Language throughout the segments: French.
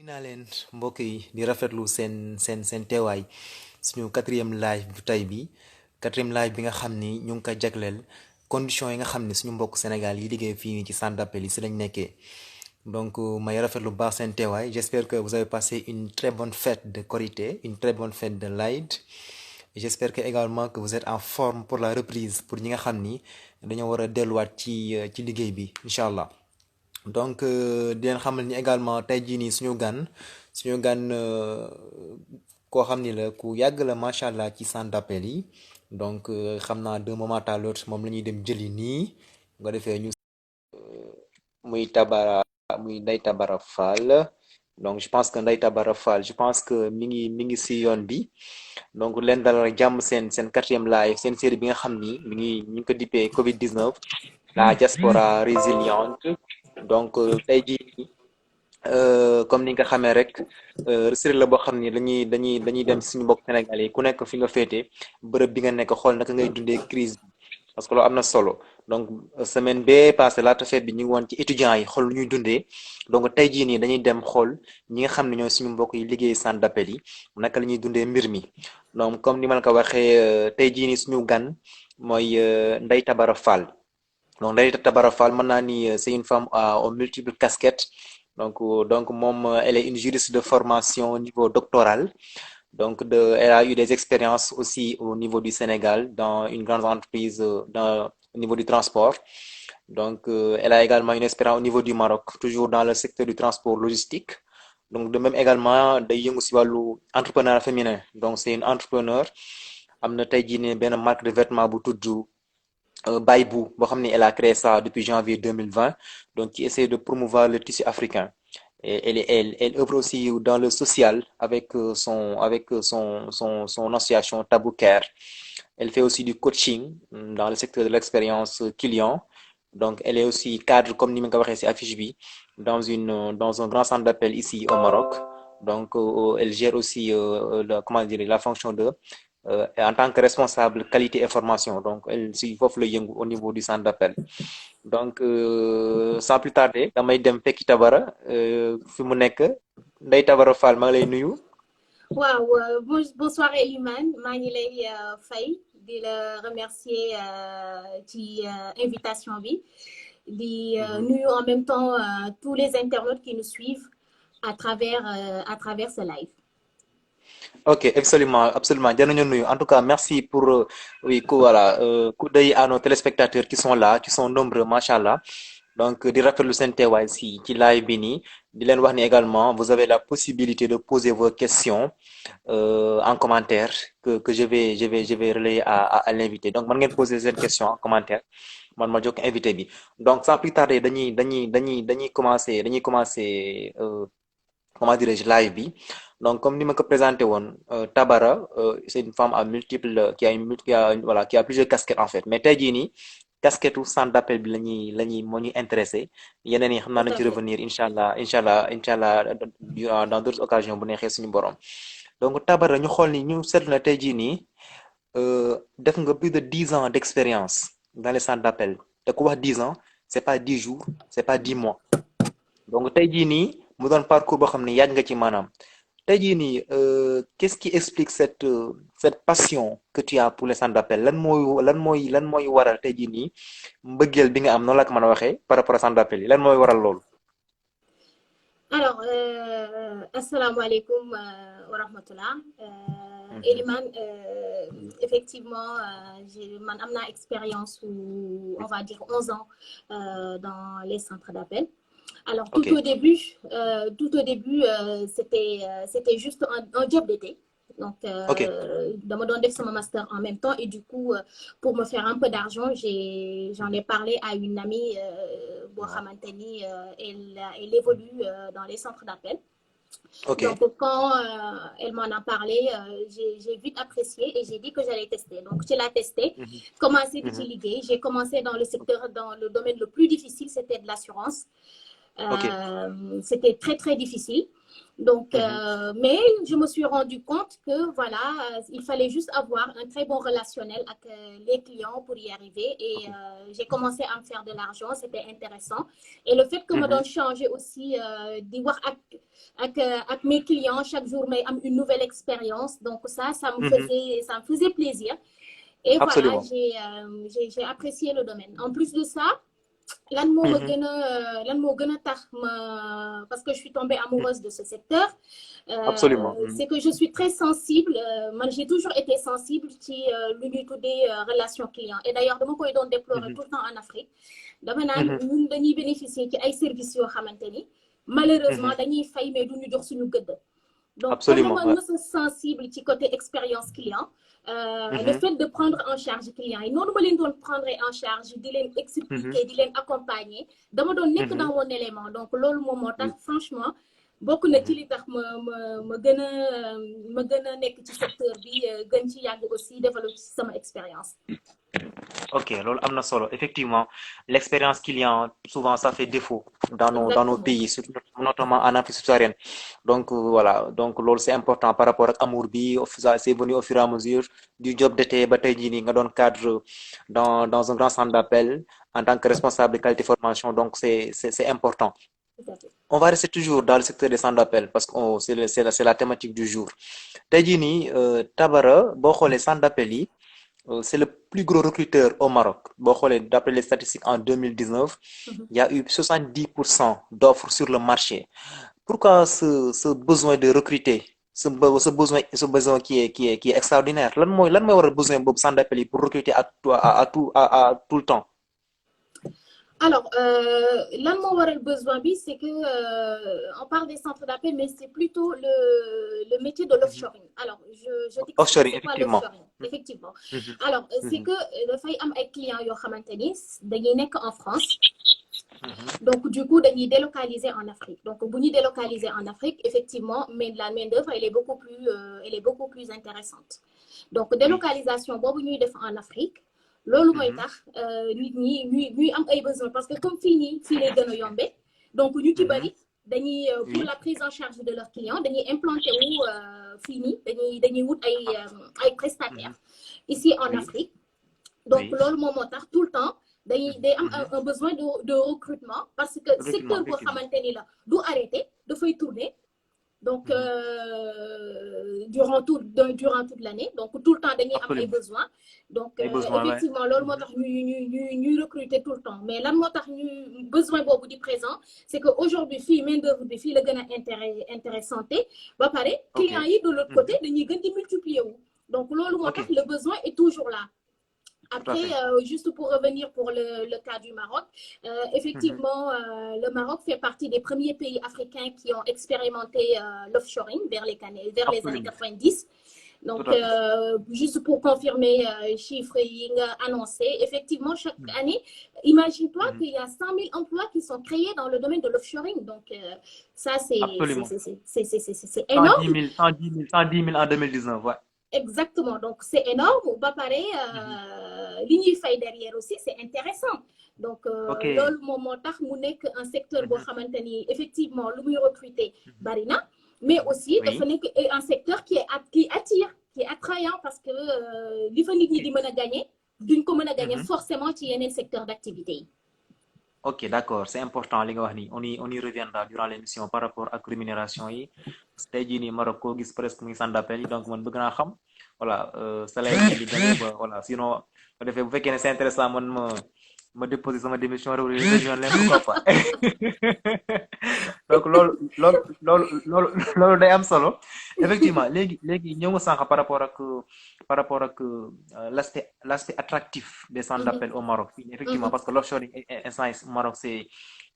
naa leen mbokk yi di rafetlu seen teewaay suñu quatrième live bu tey bi quatrième live bi nga xam ni ñu ngi ko jagleel conditions yi nga xam ni suñu mbokk Sénégal yi liggéey fii nii ci centre d'appel yi si lañ nekkee donc may rafetlu bu baax seen teewaay j'espère que vous avez passé une très bonne fête de Korité une très bonne fête de l'Aïd et j'espère que également que vous êtes en forme pour la reprise pour ñi nga xam ni dañoo war a delluwaat ci liggéey bi incha allah. Donc di leen xamal ni également tey jii nii suñu gan koo xam ni la ku yàgg la macha allah ci centre d'appel yi donc xam naa d'un moment à l'autre moom la ñuy dem jëli nii nga defee ñu muy Tabara muy Ndeye Tabara Fall donc je pense que Ndeye Tabara Fall je pense que mi ngi si yoon bi donc leen dalal ak jàmm seen quatrième live seen série bi nga xam ni ñu ngi ko dippee Covid 19 la diaspora résiliente. Donc tey jii comme ni nga xamee rek série la boo xam ni dañuy dem suñu mbokk Sénégal yi ku nekk fi nga féete bërëb bi nga nekk xool naka ngay dundee crise bi parce que loolu am na solo donc semaine bee passé laata fête bi ñu ngi woon ci étudiants yi xool lu ñuy dundee donc tey jii nii dañuy dem xool ñi nga xam ne ñooy suñu mbokk yi liggéey centre d'appel yi naka la ñuy dundee mbir mi donc comme ni ma la ko waxee tey jii nii suñu gan mooy Ndeye Tabara Fall. Donc Ndeye Tabara Fall mën naa ni c'est une femme aux multiples casquettes donc moom elle est une juriste de formation au niveau doctoral donc elle a eu des expériences aussi au niveau du Sénégal dans une grande entreprise au niveau du transport donc elle a également une expérience au niveau du Maroc toujours dans le secteur du transport logistique donc de même également day yëngu si wàllu entrepreneur féminin donc c'est une entrepreneur am na tey jii ne benn marque de vêtements bu tudd Baibou boo xam ne elle a créé ça depuis janvier 2020 donc qui essaie de promouvoir le tissu africain et elle œuvre aussi dans le social avec son association Tabou Care. Elle fait aussi du coaching dans le secteur de l'expérience client donc elle est aussi cadre comme ni ma ko waxee ci affiche bi dans un grand centre d'appel ici au Maroc donc elle gère aussi comment dire la fonction de en tant que responsable qualité et formation donc elle si foofu la yëngu au niveau du centre d'appel donc sans plus tarder damay dem fekki Tabara fi mu nekk Ndeye Tabara Fall maa ngi lay nuyu. waaw bonsoir Elimane maa ngi lay fay di la remercier ci invitation bi di nuyu en même temps tous les internautes qui nous suivent à travers ce live. Ok, absolument. Diano nuyu. En tout cas, merci pour oui, voilà, coup d'œil à nos téléspectateurs qui sont là, qui sont nombreux, machallah. Donc, di rafetlu seen teewaay ci live bi nii di leen wax ni également vous avez la possibilité de poser vos questions en commentaire que je vais relayer à l'invité. Donc, man ngeen poser seen question en commentaire. Man ma jokk invité bi. Donc, sans plus tarder dañuy commencer comment dirais-je live bi. Donc comme ni ma ko présenté woon Tabara c'est une femme à multiples qui a plusieurs casquettes en fait mais tey jii nii casquette u centre d'appel bi la ñuy moo ñuy intéressé yeneen yi xam naa nañ ci revenir incha allah dans d'autres occasions bu neexee suñu borom donc Tabara ñu xool ni ñu seetlu na tey jii nii def nga plus de 10 ans d'expérience dans les centres d'appel te ku wax 10 ans c'est pas 10 jours c'est pas 10 mois donc tey jii nii mu doon parcours boo xam ne yàgg nga ci maanaam. Tey jii nii qu'est-ce qui explique cette passion que tu as pour les centres d'appel lan mooy waral tey jii nii mbëggeel bi nga am noonu la ko mën a waxee par rapport à centre d'appel yi lan mooy waral loolu. Alors asalaamaaleykum wa rahmatullah Elimane effectivement man am naa expérience ou on va dire 11 ans dans les centres d'appel. Alors, tout au début, c'était juste un job d'été. Donc, dama doon def sama master en même temps et du coup, pour me faire un peu d'argent, j'en ai parlé à une amie boo xamante ni elle évolue dans les centres d'appel. Donc, quand elle m'en a parlé, j'ai vite apprécié et j'ai dit que j'allais tester. Donc, je l'ai testé, commencé di ci liggéey. J'ai commencé dans le domaine le plus difficile, c'était de l'assurance. C'était très, très difficile. Donc, mais je me suis rendu compte que voilà, il fallait juste avoir un très bon relationnel avec les clients pour y arriver. Et j'ai commencé à me faire de l'argent, c'était intéressant. Et le fait que me donne changer aussi d'y voir avec mes clients chaque jour, mais une nouvelle expérience. Donc ça me faisait plaisir. Et voilà, Absolument. j'ai apprécié le domaine. En plus de ça, lan moo gën a tax ma parce que je suis tombée amoureuse de ce secteur Absolument. c'est que je suis très sensible man j'ai toujours été sensible ci lu ñuy tuddee relation client et d'ailleurs dama koy doon déplorer tout le temps en Afrique dama naan ñun dañuy bénéficier ci ay services yoo xamante ni malheureusement dañuy fay mais duñu jox suñu gëdd donc comme dama mës a sensible ci côté expérience client le fait de prendre en charge clients yi noonu ma leen doon prendre en charge di leen expliquer di leen accompagner dama doon nekk dans mon élément donc loolu moom moo tax franchement bokk na ci li tax ma gën a nekk ci secteur bi gën ci yàgg aussi développer ci sama expérience. Ok, loolu am na solo effectivement l'expérience client souvent ça fait défaut dans nos pays surtout notamment en Afrique subsaharienne donc voilà donc loolu c'est important par rapport ak amour bi c'est venu au fur et à mesure du job d'été ba tey jii nii nga doon cadre dans un grand centre d'appel en tant que responsable de qualité formation donc c'est important. On va rester toujours dans le secteur des centres d'appel parce que c'est la thématique du jour tey jii nii Tabara boo xoolee centre d'appel yi c'est le plus gros recruteur au Maroc. D'après les statistiques en 2019, il y a eu 70% d'offres sur le marché. Pourquoi ce besoin de recruter, ce besoin qui est extraordinaire? Lan mooy war a besoin boobu centre d'appel yi pour recruter à tout le temps? Alors, là, mon besoin, c'est que on parle des centres d'appel, mais c'est plutôt le métier de l'offshoring. Alors, je offshoring, c'est quoi l'offshoring? Effectivement. Alors, c'est que le fait am ay clients yoo xamante ni dañuy nekk en France. Donc, du coup, dañuy délocaliser en Afrique. Donc, bu ñu délocaliser en Afrique, effectivement, mais la main-d'œuvre, elle est beaucoup plus intéressante. Donc, délocalisation boobu ñuy def en Afrique. loolu mooy tax nit ñi ñuy am ay besoin parce que comme fii lay gën a yombe donc ñu ci bari dañuy pour la prise en charge de leurs clients dañuy implanté wu fii nii dañuy wut ay prestataires ici en Afrique donc loolu moom moo tax tout le temps day am un besoin de recrutement parce que secteur boo xamante ni la du arrêté dafay tourner donc durant toute l'année donc tout le temps dañuy am ay besoins donc effectivement loolu moo tax ñuy recruter tout le temps mais lan moo tax ñu besoin boobu di présent c'est que aujourd'hui fii main d'œuvre bi fii la gën a intéressante ba pare clients yi de l'autre côté dañuy gën di multiplier wu donc loolu moo tax le besoin est toujours là. Après, juste pour revenir pour le cas du Maroc, effectivement, le Maroc fait partie des premiers pays africains qui ont expérimenté l'offshoring vers les années 90. Donc, juste pour confirmer les chiffres annoncés, effectivement, chaque année, imagine-toi qu'il y a 100 000 emplois qui sont créés dans le domaine de l'offshoring. Donc, ça, c'est énorme. 110 000 en 2019, ouais. Exactement, donc c'est énorme. Ba pare li ñuy fay derrière aussi c'est intéressant. Donc loolu moom moo tax mu nekk un secteur boo xamante ni effectivement lu muy recruter bari na mais aussi dafa nekk un secteur qui attire qui est attrayant parce que li fa nit ñi di mën a gagner duñ ko mën a gagner forcément ci yeneen secteur d'activité yi. Ok, d'accord, c'est important li nga wax ni on y reviendra durant l'émission par rapport ak rémunération yi tey jii nii Maroc koo gis presque muy centre d'appel yi donc man bëgg naa xam voilà salaire yi di gagné ba voilà sinon bu defee bu fekkee ne c'est intéressant man ma déposer sama démission rejoindre leen pourquoi pas donc loolu day am solo effectivement léegi ñëw nga sànq par rapport ak l'aspect attractif des centres d'appel au Maroc effectivement parce que l'offshoring au Maroc c'est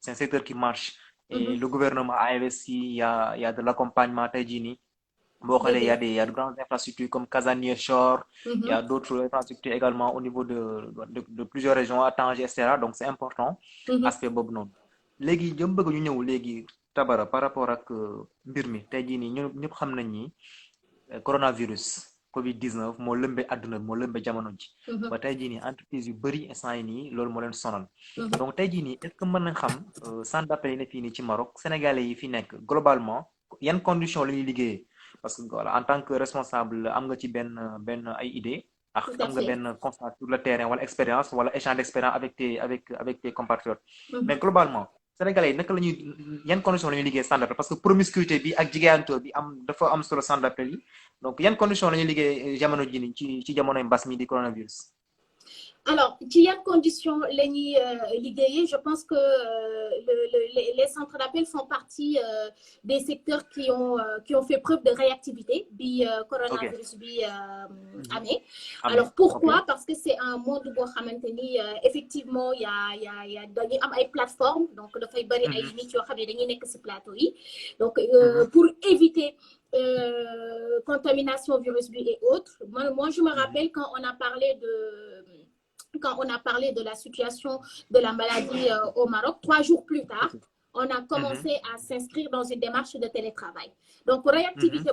un secteur qui marche et le gouvernement a investi il y a de l'accompagnement tey jii nii boo xoolee il y a de grandes infrastructures comme Casa Nearshore il y a d'autres infrastructures également au niveau de plusieurs régions à Tanger etc donc c'est important aspect boobu noonu léegi jëm bëgg ñu ñëw léegi Tabara par rapport ak mbir mi tey jii nii ñëpp xam nañ ni coronavirus Covid-19 moo lëmbee àdduna moo lëmbee jamono ji ba tey jii nii entreprise yu bëri instant yi nii loolu moo leen sonal donc tey jii nii est-ce que mën nañ xam centre d'appel yi ne fii nii ci Maroc sénégalais yi fi nekk globalement yan conditions la ñuy liggéeyee parce que voilà en tant que responsable am nga ci benn ay idée ak Tout à am nga fait. benn constat sur le terrain wala expérience wala échange d'expérience avec tes compatriotes mais globalement sénégalais yi naka la ñuy yan conditions la ñuy liggéey centre d'appel parce que promiscuité bi ak jigéeyantoo bi dafa am solo centre d'appel yi donc yan conditions la ñuy liggéey jamono ji ni ci jamonoy mbas mi di coronavirus. Alors, il y a conditions, je pense que les centres d'appel font partie des secteurs qui ont fait preuve de réactivité, bi coronavirus, bi année. Alors, pourquoi? Parce que c'est un monde où, effectivement, il y a des plateformes, donc, il y a des plateaux. Donc, pour éviter contamination virus et autres, moi, je me rappelle quand on a parlé de la situation de la maladie au Maroc, 3 jours plus tard, on a commencé à s'inscrire dans une démarche de télétravail. Donc, réactivité,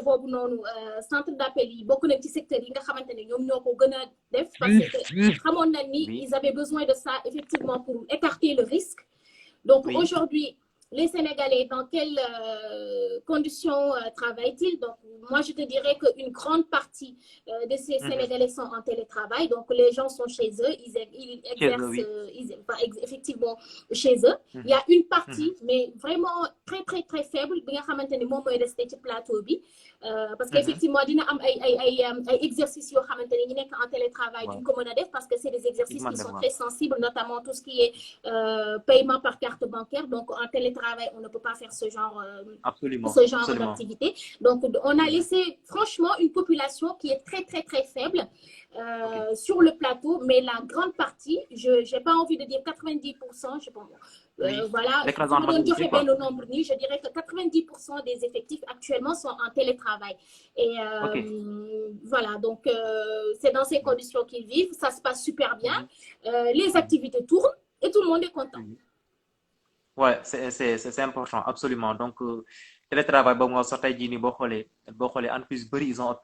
centre d'appel, beaucoup de petits secteurs, parce qu'ils avaient besoin de ça, effectivement, pour écarter le risque. Donc, aujourd'hui, les Sénégalais, dans quelles conditions travaillent-ils? Donc, moi, je te dirais qu'une grande partie de ces Sénégalais sont en télétravail. Donc, les gens sont chez eux, ils exercent effectivement chez eux. Il y a une partie, mais vraiment très, très, très faible, parce qu'effectivement, il y a des exercices en télétravail parce que c'est des exercices qui sont très sensibles, notamment tout ce qui est paiement par carte bancaire. Donc, en télétravail, on ne peut pas faire ce genre d'activité. Donc, on a laissé, franchement, une population qui est très, très, très faible sur le plateau, mais la grande partie, je n'ai pas envie de dire 90%, je pense. Voilà, je dirais que 90% des effectifs actuellement sont en télétravail. Et voilà, donc c'est dans ces conditions qu'ils vivent. Ça se passe super bien. Les activités tournent et tout le monde est content. Ouais, c'est important, absolument. Donc, télétravail, bon,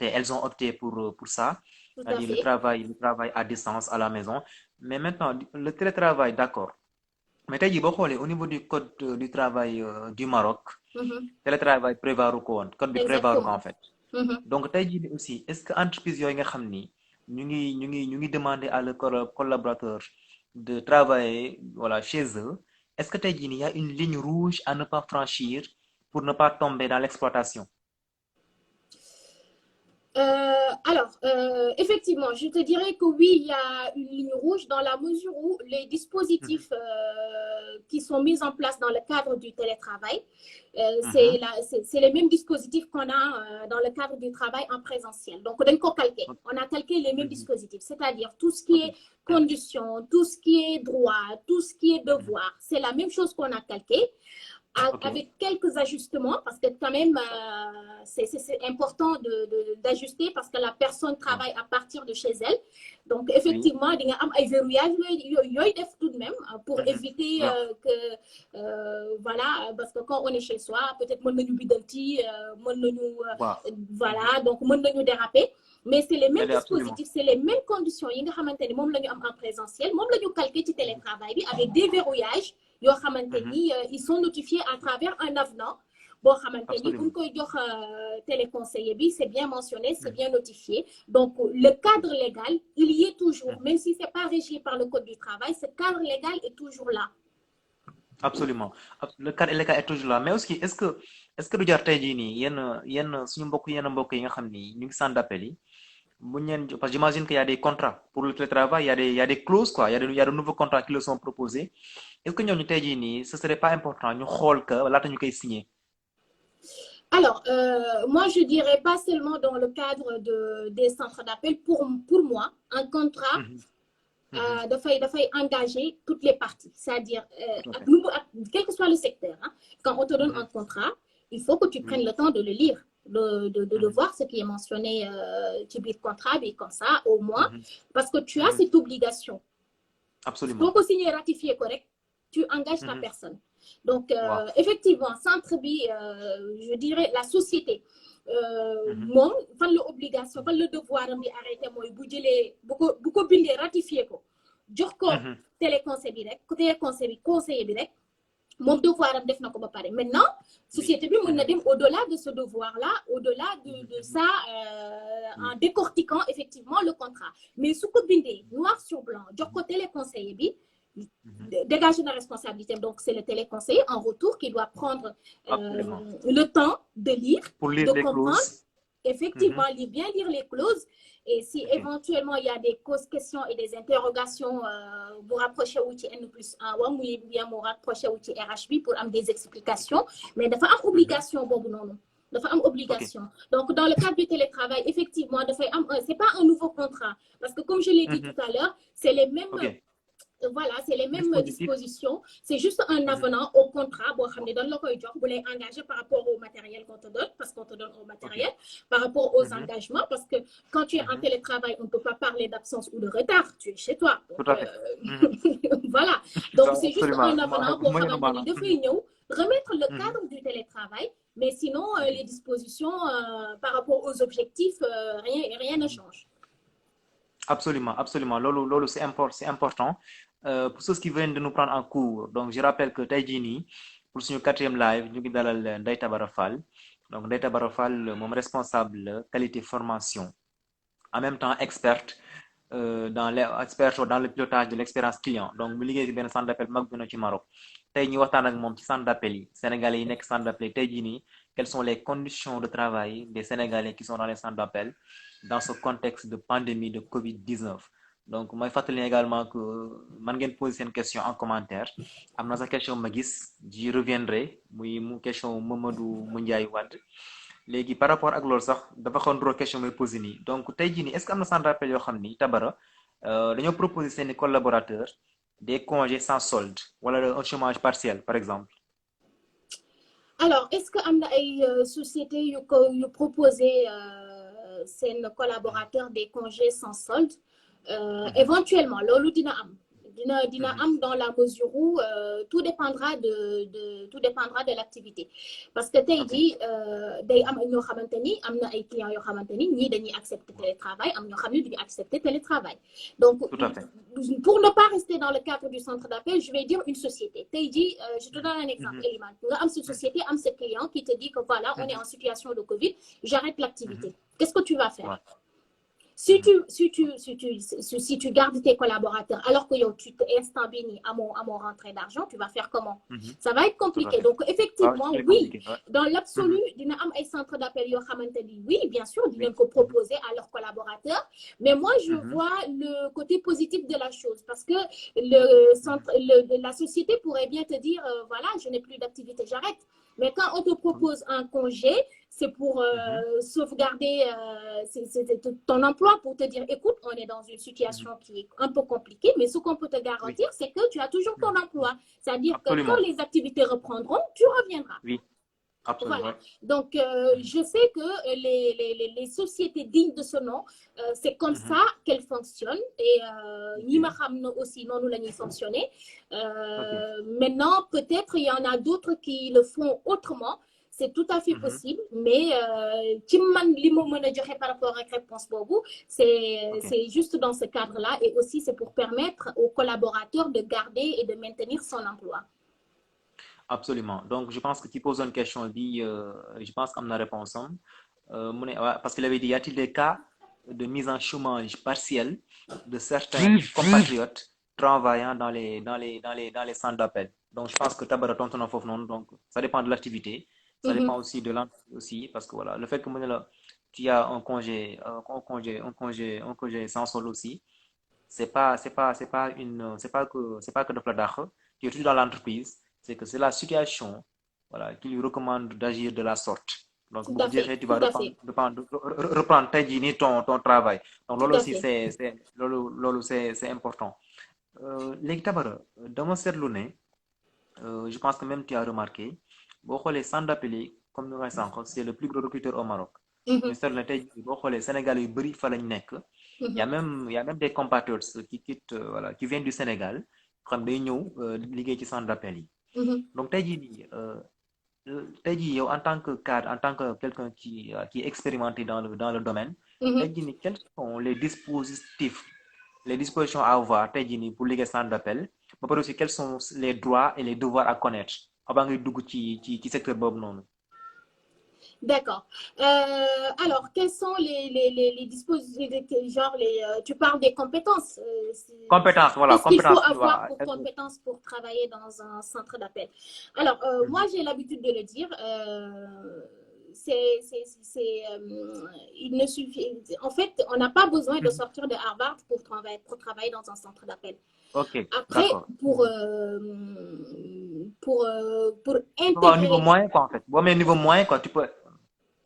elles ont opté pour ça. C'est-à-dire le travail à distance à la maison. Mais maintenant, le télétravail, d'accord. Mais au niveau du code du travail du Maroc, télétravail prévoir code bi prévoir en fait. Donc aussi, est-ce que entreprise yooyu nga xam ni ñu ngi demander à leurs collaborateurs de travailler voilà chez eux, est-ce que il y a une ligne rouge à ne pas franchir pour ne pas tomber dans l'exploitation? Alors, effectivement, je te dirais que oui, il y a une ligne rouge dans la mesure où les dispositifs qui sont mis en place dans le cadre du télétravail, c'est les mêmes dispositifs qu'on a dans le cadre du travail en présentiel. Donc, on a calqué les mêmes dispositifs, c'est-à-dire tout ce qui est conditions, tout ce qui est droit, tout ce qui est devoir, c'est la même chose qu'on a calqué. Avec quelques ajustements, parce que quand même, c'est important d'ajuster parce que la personne travaille à partir de chez elle. Donc, effectivement, il y a un verrouillage tout de même pour éviter que, voilà, parce que quand on est chez soi, peut-être on nous bidenti, voilà, donc on nous déraper. Mais c'est les mêmes dispositifs, c'est les mêmes conditions. Il y a en présentiel, nous calqué du télétravail avec des verrouillages. Ils sont notifiés à travers un avenant. Bon, téléconseiller, c'est bien mentionné, c'est bien notifié. Donc, le cadre légal, il y est toujours. Même si ce n'est pas régi par le Code du travail, ce cadre légal est toujours là. Absolument. Le cadre légal est toujours là. Mais aussi, est-ce que du jar tay ji ni yenn suñu mbokk yi nga xamni ñu ngi centre d'appel parce que j'imagine qu'il y a des contrats pour le télétravail, il y a des clauses quoi, il y a de nouveaux contrats qui leur sont proposés. Est-ce que ñooñu tey jii nii ce serait pas important ñu xool que laata ñu koy signer? Alors, moi, je dirais pas seulement dans le cadre des centres d'appel. Pour moi, un contrat doit engager toutes les parties. C'est-à-dire, quel que soit le secteur, hein, quand on te donne un contrat, il faut que tu prennes le temps de le lire, de voir ce qui est mentionné du contrat, mais comme ça, au moins, parce que tu as cette obligation. Absolument. Donc, signer ratifié correct, tu engages ta personne. Donc, effectivement, centre bi, je dirais la société, moom fan la obligation, fan la devoir am di arrêté mooy bu jëlee bu ko bindee ratifié ko jox ko téléconseil bi rek conseiller bi rek mon devoir am def na ko ba pare maintenant société bi mën na dem au-delà de ce devoir là au-delà de ça en décortiquant effectivement le contrat mais su ko bindee noir sur blanc jox ko téléconseiller bi dégager la responsabilité donc c'est le téléconseiller en retour qui doit prendre le temps de lire pour lire de les comprendre clauses. effectivement bien lire les clauses et si éventuellement il y a des questions et des interrogations vous rapprochez wu ci N+1 wa muy bien mu rapproché wu ci RH bi pour am des explications mais dafa am obligation boobu noonu dafa am obligation donc dans le cadre du télétravail effectivement dafay am c'est pas un nouveau contrat parce que comme je l'ai dit tout à l'heure c'est les mêmes voilà c'est les mêmes dispositions c'est juste un avenant au contrat boo xam ne dañ la koy jox bu lay engagé par rapport au matériel qu'on te donne parce qu'on te donne au matériel par rapport aux engagements parce que quand tu es en télétravail on ne peut pas parler d'absence ou de retard tu es chez toi donc, voilà donc c'est juste un avenant boo xamante ni dafay ñëw remettre le cadre du télétravail mais sinon les dispositions par rapport aux objectifs rien ne change. Absolument, absolument. Lolo, c'est important. Pour ceux qui viennent de nous prendre en cours, donc je rappelle que tey jii nii pour suñu 4e live ñu ngi dalal Ndeye Tabara Fall donc Ndeye Tabara Fall moom responsable qualité formation en même temps experte dans le pilotage de l'expérience client donc mu liggéey ci benn centre d'appel mag bi na ci Maroc tey ñu waxtaan ak moom ci centre d'appel yi sénégalais yi nekk centre d'appel tey jii nii quelles sont les conditions de travail des sénégalais qui sont dans les centres d'appel dans ce contexte de pandémie de Covid-19 donc mooy fàttali également que man ngeen poser seen question en commentaire am na sa question ma gis j'y reviendrai mu question Mamadou Moundiaye Wade léegi par rapport ak loolu sax dafa xaw nduroo question may posé nii donc tey jii nii est-ce que am na centre d'appel yoo xam ni Tabara dañoo proposer seeni collaborateurs des congés sans solde wala un chômage partiel par exemple. alors est-ce que am na ay sociétés yu proposer seen collaborateurs des congés sans solde éventuellement loolu dina am dans la mesure où tout dépendra de l'activité parce que tey jii day am ñoo xamante ni am na ay clients yoo xamante ni ñii dañuy accepter télétravail am ñoo xam ne duñu accepter télétravail donc pour ne pas rester dans le cadre du centre d'appel je vais dire une société tey jii je te donne un exemple Elimane nga am cette société am ce client qui te dit que voilà on est en situation de Covid j'arrête l'activité qu'est-ce que tu vas faire si tu gardes tes collaborateurs alors que yow tu instant bi nii amoo rentrée d'argent tu vas faire comment ça va être compliqué donc effectivement oui dans l'absolu dina am ay centre d'appel yoo xamante ni oui bien sûr dinañ ko proposer à leurs collaborateurs mais moi je vois le côté positif de la chose parce que la société pourrait bien te dire voilà je n'ai plus d'activité j'arrête mais quand on te propose un congé c'est pour sauvegarder ton emploi, pour te dire, écoute, on est dans une situation qui est un peu compliquée, mais ce qu'on peut te garantir, c'est que tu as toujours ton emploi. C'est-à-dire que quand les activités reprendront, tu reviendras. Oui, absolument. Voilà. Donc, je sais que les sociétés dignes de ce nom, c'est comme ça qu'elles fonctionnent. Et Nimahamno aussi, non, nous l'avons fonctionné. Maintenant, peut-être, il y en a d'autres qui le font autrement. C'est tout à fait possible, mais par rapport à la réponse pour c'est juste dans ce cadre-là et aussi c'est pour permettre aux collaborateurs de garder et de maintenir son emploi. Absolument. Donc, je pense que tu poses une question, je pense qu'on a réponse. Parce qu'il avait dit, y a-t-il des cas de mise en chômage partiel de certains compatriotes travaillant dans les centres d'appel? Donc, je pense que Tabara tonton en non, donc ça dépend de l'activité. Ça dépend aussi de l'entreprise aussi, parce que voilà, le fait que tu as un congé sans solde aussi, c'est pas que de plat tu es toujours dans l'entreprise, c'est que c'est la situation, voilà, qui lui recommande d'agir de la sorte. Donc, vous direz, tu vas reprendre ton travail. Donc, lolo aussi, c'est important. Les Tabara, dans mon cerveau, je pense que même tu as remarqué, les centres d'appel comme nous l'avons c'est le plus gros recruteur au Maroc. Mais les Sénégalais il y a même des compatriotes qui quittent qui viennent du Sénégal comme des ñëw liggéey ci centre d'appel yi. Donc tey jii yow en tant que cadre en tant que quelqu'un qui est expérimenté dans le domaine. tey jii quels sont les dispositions à avoir tey jii pour liggéey centre d'appel ba pare aussi quels sont les droits et les devoirs à connaître avant ngay dugg ci secteur boobu noonu. D'accord. Alors, quels sont les dispositifs, genre tu parles des compétences. Compétences, voilà, Qu'est-ce qu'il faut compétences. avoir pour compétences pour travailler dans un centre d'appel? Alors, moi, j'ai l'habitude de le dire. Il ne suffit, en fait, on n'a pas besoin de sortir de Harvard pour travailler dans un centre d'appel. Ok. Après, pour intégrer... Au niveau moyen, quoi, en fait. Bon, mais niveau moyen, quoi, tu peux...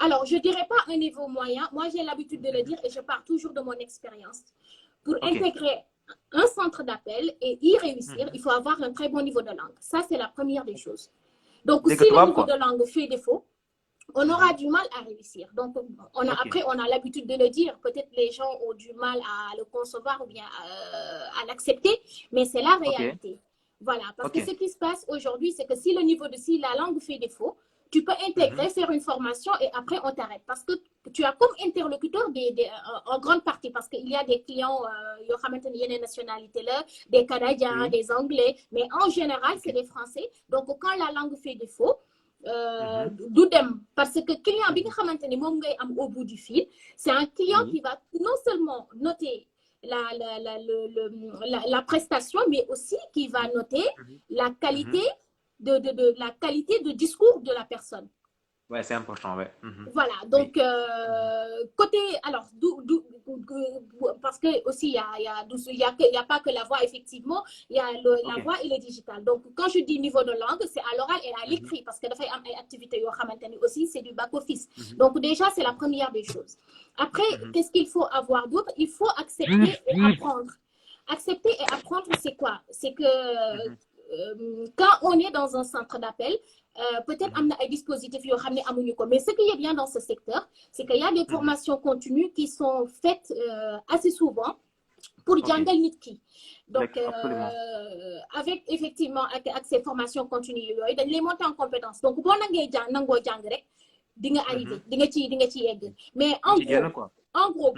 Alors, je ne dirais pas un niveau moyen. Moi, j'ai l'habitude de le dire et je pars toujours de mon expérience. Pour intégrer un centre d'appel et y réussir, il faut avoir un très bon niveau de langue. Ça, c'est la première des choses. Donc, si le niveau de langue fait défaut, on aura du mal à réussir. Donc, après, on a l'habitude de le dire. Peut-être les gens ont du mal à le concevoir ou bien à l'accepter, mais c'est la réalité. Voilà, parce que ce qui se passe aujourd'hui, c'est que si la langue fait défaut, tu peux intégrer, faire une formation et après on t'arrête. Parce que tu as comme interlocuteur en grande partie, parce qu'il y a des clients, il y a des nationalités là, des Canadiens, des Anglais, mais en général, c'est des Français. Donc, quand la langue fait défaut, parce que client bi nga xamanteni mom ngay am au bout du fil, c'est un client qui va non seulement noter la prestation, mais aussi qui va noter la qualité la qualité de discours de la personne. Ouais, c'est important, ouais. Voilà, donc côté, alors, parce que aussi il y a pas que la voix, effectivement, il y a la voix et le digital. Donc quand je dis niveau de langue, c'est à l'oral et à l'écrit, parce que dafay am ay activités yoo xamanteni aussi c'est du back office. Donc déjà c'est la première des choses. Après, qu'est-ce qu'il faut avoir d'autre? Il faut accepter et apprendre. Accepter et apprendre, c'est quoi? C'est que quand on est dans un centre d'appel, peut-être amener un dispositif, mais ce qui est bien dans ce secteur, c'est qu'il y a des formations continues qui sont faites assez souvent pour Djangal Nitki. Donc, avec effectivement avec ces formations continues, ils les monter en compétences. Donc, bon, mais en gros,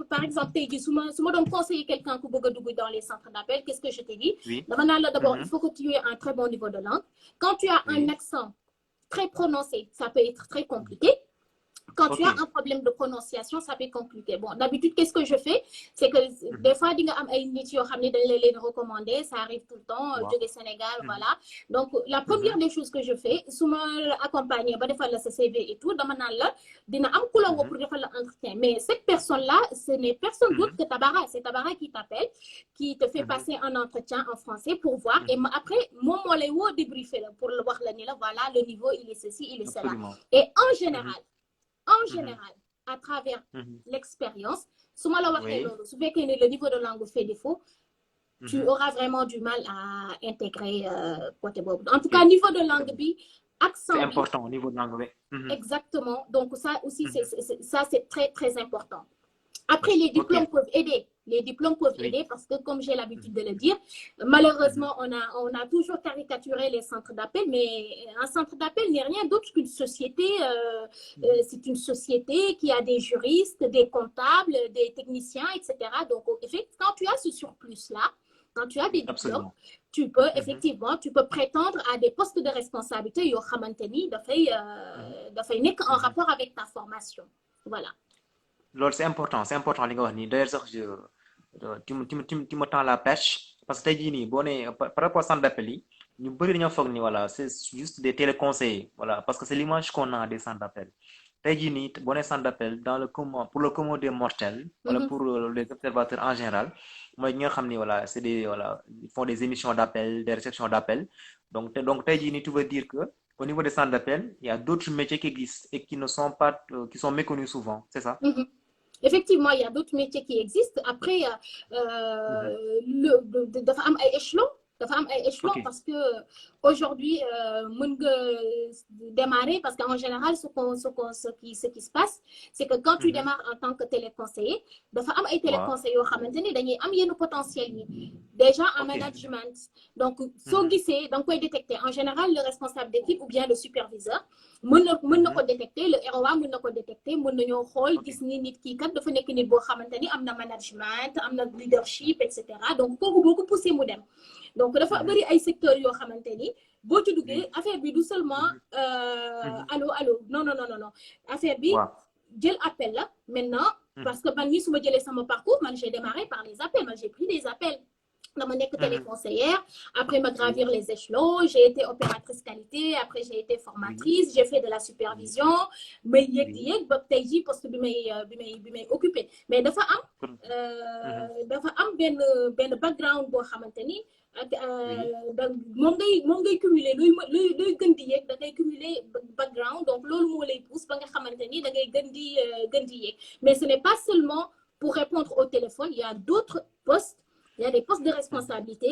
par exemple, si je donne conseiller quelqu'un qui veut dans les centres d'appel, qu'est-ce que je te dis? D'abord, il faut que tu aies un très bon niveau de langue. Quand tu as un accent très prononcé, ça peut être très compliqué. Quand tu as un problème de prononciation, ça peut être compliqué. Bon, d'habitude, qu'est-ce que je fais? C'est que des fois, il y a des recommander, ça arrive tout le temps, du Sénégal, voilà. Donc, la première des choses que je fais, souvent accompagné, des fois, le CV et tout, dans ma pour l'entretien. Mais cette personne-là, ce n'est personne d'autre que Tabara. C'est Tabara qui t'appelle, qui te fait passer un entretien en français pour voir. Et après, moi, je vais débriefer pour le voir, voilà, le niveau, il est ceci, il est cela. Et en général, à travers l'expérience, si le niveau de langue fait défaut, tu auras vraiment du mal à intégrer côté Bob. En tout cas, niveau de langue, accent. C'est important au niveau de langue. Exactement. Donc, ça aussi, c'est très, très important. Après, les diplômes peuvent aider. Les diplômes peuvent aider parce que, comme j'ai l'habitude de le dire, malheureusement, on a toujours caricaturé les centres d'appel, mais un centre d'appel n'est rien d'autre qu'une société. C'est une société qui a des juristes, des comptables, des techniciens, etc. Donc, quand tu as ce surplus-là, quand tu as des diplômes, tu peux effectivement, tu peux prétendre à des postes de responsabilité. Yo xamanteni dafay nek en rapport avec ta formation. Voilà. C'est important li nga wax nii d'ailleurs sax tu me tends la perche parce que tey jii nii boo nee par rapport centre d'appel yi ñu bëri dañoo foog ni voilà c'est juste des téléconseillers voilà parce que c'est l'image qu'on a des centres d'appel tey jii nii boo nee centre d'appel pour le commun des mortels wala pour les observateurs en général mooy ñi nga xam ni voilà c'est des voilà ils font des émissions d'appel des réceptions d'appel donc tey jii nii tu veux dire que au niveau des centres d'appel il y a d'autres métiers qui existent et qui ne sont pas qui sont méconnus souvent, c'est ça? Effectivement, il y a d'autres métiers qui existent. Après, dafa am ay échelons. dafa am ay échelons parce que aujourd'hui mën nga démarrer parce qu'en général ce qui se passe c'est que quand tu démarres en tant que téléconseiller dafa am ay téléconseillers yoo xamante ni dañuy am yenn potentiel yi déjà en management donc soo gisee da nga koy détecter en général le responsable d'équipe ou bien le superviseur mën na ko détecter le ROA mën na ko détecter mën nañoo xool gis ni nit kii kat dafa nekk nit boo xamante ni am na management am na leadership et cetera donc kooku boo ko poussé mu dem donc dafa bëri ay secteurs yoo xamante ni boo ci duggee affaire bi du seulement allo non affaire bi jël appel la maintenant parce que man mii su ma jëlee sama parcours man j'ai démarré par les appels man j'ai pris des appels dama nekk téléconseillère après ma gravir les échelons j'ai été opératrice qualité après j'ai été formatrice j'ai fait de la supervision may yéeg di yéeg ba tey jii poste bi may occupé mais dafa am benn background boo xamante ni ak moom ngay cumuler looy gën di yéeg da ngay cumuler background donc loolu moo lay pousse ba nga xamante ni da ngay gën di yéeg mais ce n'est pas seulement pour répondre au téléphone il y a d'autres postes il y a des postes de responsabilité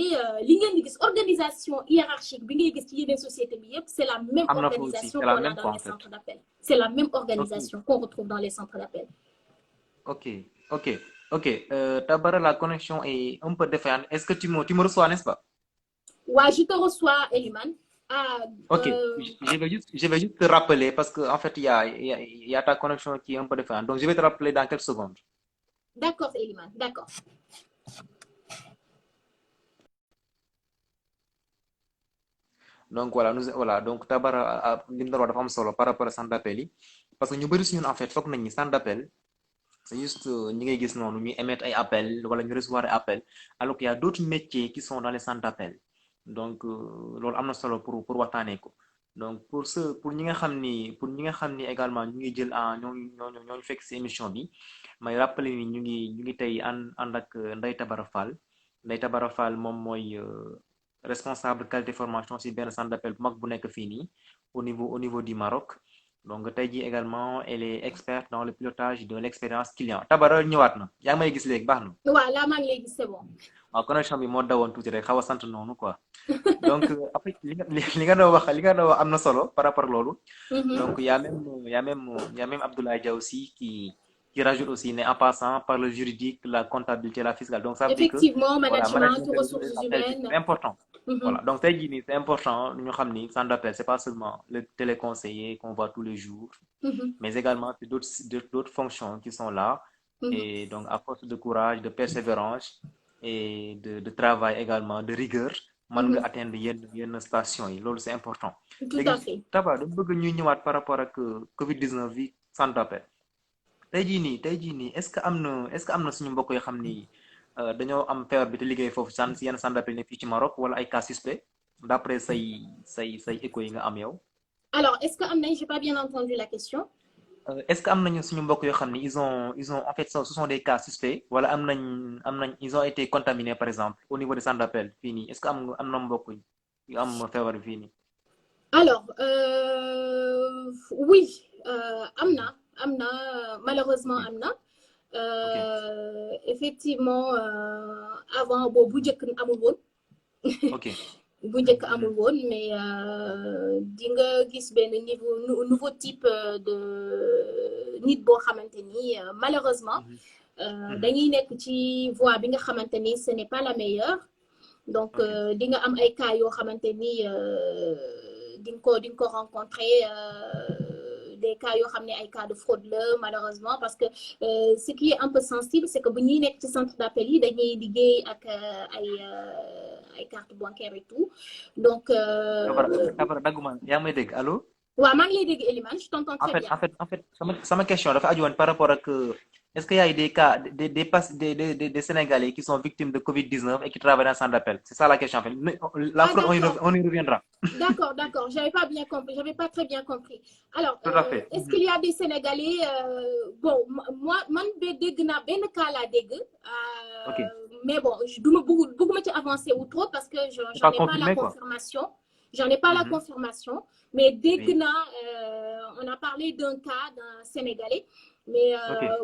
li ngeen di gis organisation hiérarchique bi ngay gis ci yeneen société bi yëpp c'est la même organisation qu'on a dans les centres d'appel c'est la même organisation qu'on retrouve dans les centres d'appel. Ok, Tabara, la connexion est un peu défaillante. Est-ce que tu me reçois, n'est-ce pas? Ouais, je te reçois, Eliman. Ok, je vais juste te rappeler parce qu'en fait, il y a ta connexion qui est un peu défaillante. Donc, je vais te rappeler dans quelques secondes. D'accord, Eliman, d'accord. Donc, voilà. Donc, Tabara, li mu doon wax dafa am solo par rapport à centre d'appel yi parce que ñu bëri si ñun en fait foog nañ ni centre d'appel c'est juste ñi ngay gis noonu ñuy émettre ay appels wala ñu recevoir ay appels alors qu'il y a d'autres métiers qui sont dans les centres d'appel donc loolu am na solo pour waxtaanee ko donc pour ñi nga xam ni également ñu ngi jël ñooñu fekk ci émission bi may rappeler ni ñu ngi tey ànd ak Ndeye Tabara Fall moom mooy responsable qualité formation ci benn centre d'appel bu mag bu nekk fii nii au niveau du Maroc. Donc tey jii également elle est experte dans le pilotage de l'expérience client Tabara ñëwaat na yaa ngi may gis léegi baax na. waaw là maa ngi lay gis c'est bon. waaw connexion bi moo dawoon tuuti rek xaw a sant noonu quoi donc après li nga doon wax am na solo par rapport loolu. donc y a même Abdoulaye Dia aussi qui rajoute aussi ne en passant par le juridique la comptabilité la fiscale donc ça veut dire que effectivement management ressources humaines c'est important. Voilà donc tey jii nii c'est important ñu xam ni centre d'appel c'est pas seulement le téléconseiller qu'on voit tous les jours mais également c'est d'autres fonctions qui sont là et donc à force de courage de persévérance et de travail également de rigueur mën nga atteindre yenn station yi loolu c'est important. Tout à fait. Taba dama bëgg ñuy ñëwaat par rapport ak Covid-19 bi centre d'appel tey jii nii est-ce que am na suñu mbokk yoo xam ni dañoo am feebar bi te liggéey foofu si yenn centre d'appel ne fii ci Maroc wala ay cas suspect d'après say écho yi nga am yow. Alors est-ce que am nañ j'ai pas bien entendu la question. Est-ce que am nañu suñu mbokk yoo xam ni ils ont en fait ce sont des cas suspects wala am nañ ils ont été contaminés par exemple au niveau des centres d'appel fii nii est-ce que am na mbokk yu am feebar bi fii nii. Alors oui am na malheureusement am na. Effectivement avant boobu bu njëkk amul woon. bu njëkk amul woon mais di nga gis benn nouveau type de nit boo xamante ni malheureusement dañuy nekk ci voie bi nga xamante ni ce n'est pas la meilleure donc di nga am ay cas yoo xamante ni di nga ko rencontrer des cas yoo xam ne ay cas de fraude la malheureusement parce que ce qui est un peu sensible c'est que bu ñuy nekk ci centre d'appel yi dañuy liggéey ak ay carte bancaire et tout donc. dagguma yaa ngi may dégg allo. waaw maa ngi lay dégg Elimane je t'entends très bien. en fait sama question dafa aju woon par rapport ak est-ce qu'il y a eu des cas des Sénégalais qui sont victimes de Covid-19 et qui travaillent dans le centre d'appel c'est ça la question en fait la fraude on y reviendra. D'accord j'avais pas très bien compris alors tout à fait. est-ce qu'il y a des Sénégalais bon man dégg naa benn cas laa dégg mais bon bëgguma ci avancer ou trop parce que j'en ai pas la confirmation mais dégg naa on a parlé d'un cas d'un Sénégalais mais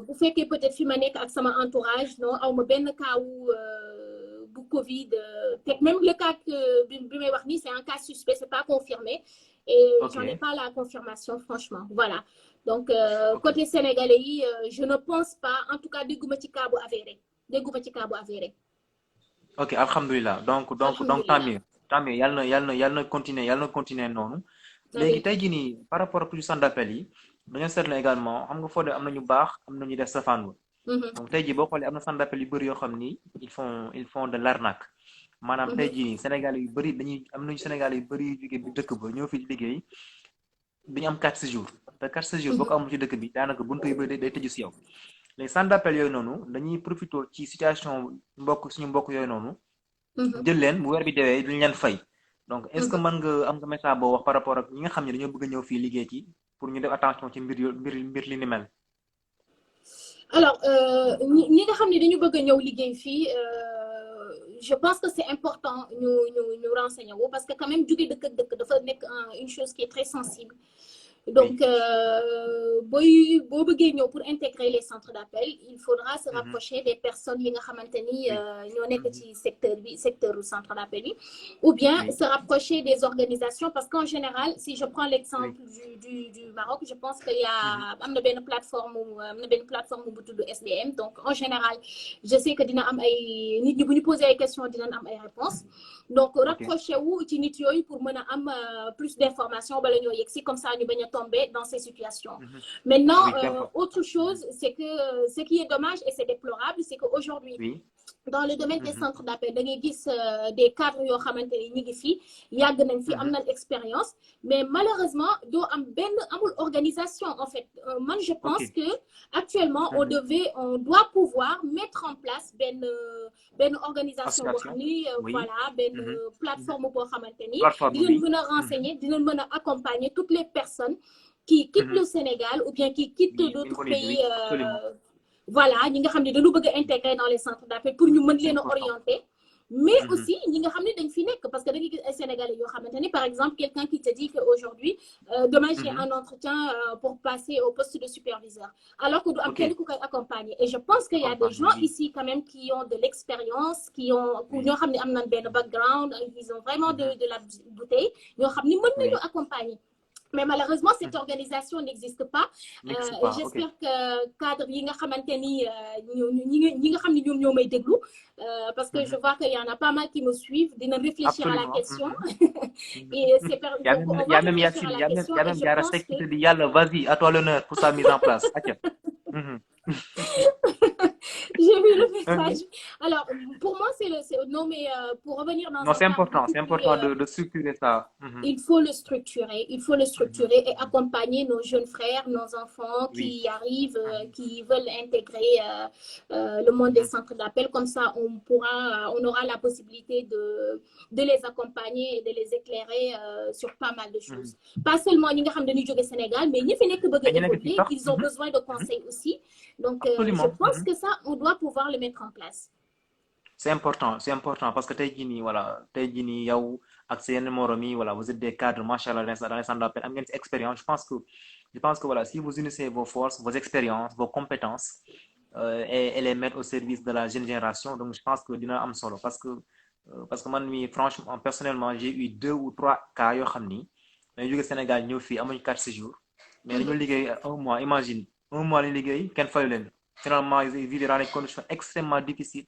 bu fekkee peut-être fi ma nekk ak sama entourage non aw ma benn cas wu Covid même le cas que bi may wax ni c'est un cas suspect, c'est pas confirmé et j'en ai pas la confirmation franchement, voilà. Donc côté sénégalais yi je ne pense pas, en tout cas dégguma ci cas bu avéré. Ok, alhamdulilah. Donc tant mieux yàlla na continuer noonu. léegi tey jii nii par rapport ak centre d'appel yi dañoo seetlu également xam nga Fodé am na ñu baax am na ñu def safaan ba. donc tey jii boo xoolee am na centre d'appel yu bëri yoo xam ni ils font de l'arnaque. maanaam tey jii nii Sénégal yu bëri am nañu Sénégal yu bëri yu jógee bi dëkk ba ñoo fi liggéey dañu am 4 séjours te 4 séjours boo ko amul ci dëkk bi daanaka buntu yu bëri day tëju si yow. les centres d'appel yooyu noonu dañuy profité ci situation suñu mbokk yooyu noonu. jël leen bu weer bi deewee duñu leen fay. donc est-ce que mën nga am nga message boo wax par rapport ak ñi nga xam ne dañoo bëgg a ñëw fii liggéey ci pour ñu def attention ci mbir li ni mel. alors ñi nga xam ne dañu bëgg a ñëw liggéey fii je pense que c'est important ñu renseigner wu parce que quand même jóge dëkk ak dëkk dafa nekk une chose qui est très sensible. Donc, boo bëggee ñëw pour intégrer les centres d'appel, il faudra se rapprocher des personnes yi nga xamante ni ñoo nekk ci secteur du centre d'appel yi, ou bien se rapprocher des organisations parce qu'en général, si je prends l'exemple du Maroc, je pense qu'il y a am na benn plateforme bu tudd SDM. Donc, en général, je sais que dina am ay nit ñi bu ñu poser ay questions dinañ am ay réponses. Donc, rapprocher wu ci nit yooyu pour mën a am plus d'informations bala ñoo yegg si comme ça ñu bañ a tomber dans ces situations. Maintenant, autre chose, c'est que ce qui est dommage et c'est déplorable, c'est qu'aujourd'hui, dans le domaine des centres d'appel, da ngay gis des cadres yoo xamante ni ñu ngi fi yàgg nañ fi am nañ expérience, mais malheureusement doo am amul organisation en fait. Man je pense que actuellement on doit pouvoir mettre en place benn organisation boo xam ni voilà benn plateforme boo xamante ni dinañ mën a renseigner dinañ mën a accompagner toutes les personnes qui quittent le Sénégal ou bien qui quittent d'autres pays voilà ñi nga xam ne dañu bëgg a intégrer dans les centres d'appel pour ñu mën leen a orienter. Mais aussi ñi nga xam ne dañ fi nekk parce que da ngay gis ay Sénégalais yoo xamante ni par exemple quelqu'un qui te dit que aujourd'hui demain j'ai un entretien pour passer au poste de superviseur alors que du am kenn ku koy accompagner. Et je pense qu'il y a des gens ici quand même qui ont de l'expérience ñoo xam ne am nañ benn background, ils ont vraiment de la bouteille ñoo xam ne mën nañu accompagner. Mais malheureusement, cette organisation n'existe pas. J'espère que cadre yi nga xamante ni ñi nga xam ne ñoom ñoo may déglu parce que je vois qu'il y en a pas mal qui me suivent dina réfléchir à la question. Et c'est il y a même Yacine, il y a même Diarra Seck qui te dit yàlla vas-y à toi l'honneur pour sa mise en place. J'ai vu le message. Alors, pour moi, non, mais pour revenir dans c'est important de structurer ça. Il faut le structurer et accompagner nos jeunes frères, nos enfants qui arrivent, qui veulent intégrer le monde des centres d'appel. Comme ça, on aura la possibilité de les accompagner et de les éclairer sur pas mal de choses. Pas seulement ñi nga xam dañuy jóge Sénégal, mais ñi fi nekk bëgg a évoluer, ils ont besoin de conseils aussi. Donc, je pense que ça, on doit pouvoir le mettre en place. C'est important parce que tey jii nii yow ak seen morom yi voilà vous êtes des cadres machallah dans les centres d'appel am ngeen ci expérience. Je pense que voilà si vous unissez vos forces, vos expériences, vos compétences et les mettre au service de la jeune génération, donc je pense que dina am solo parce que man mi franchement personnellement j'ai eu 2 ou 3 cas yoo xam ni dañu jóge Sénégal ñëw fii amuñu 4 séjours mais dañoo liggéey 1 mois, imagine 1 mois lañu liggéey kenn fayu leen. Finalement ils vivaient dans des conditions extrêmement difficiles.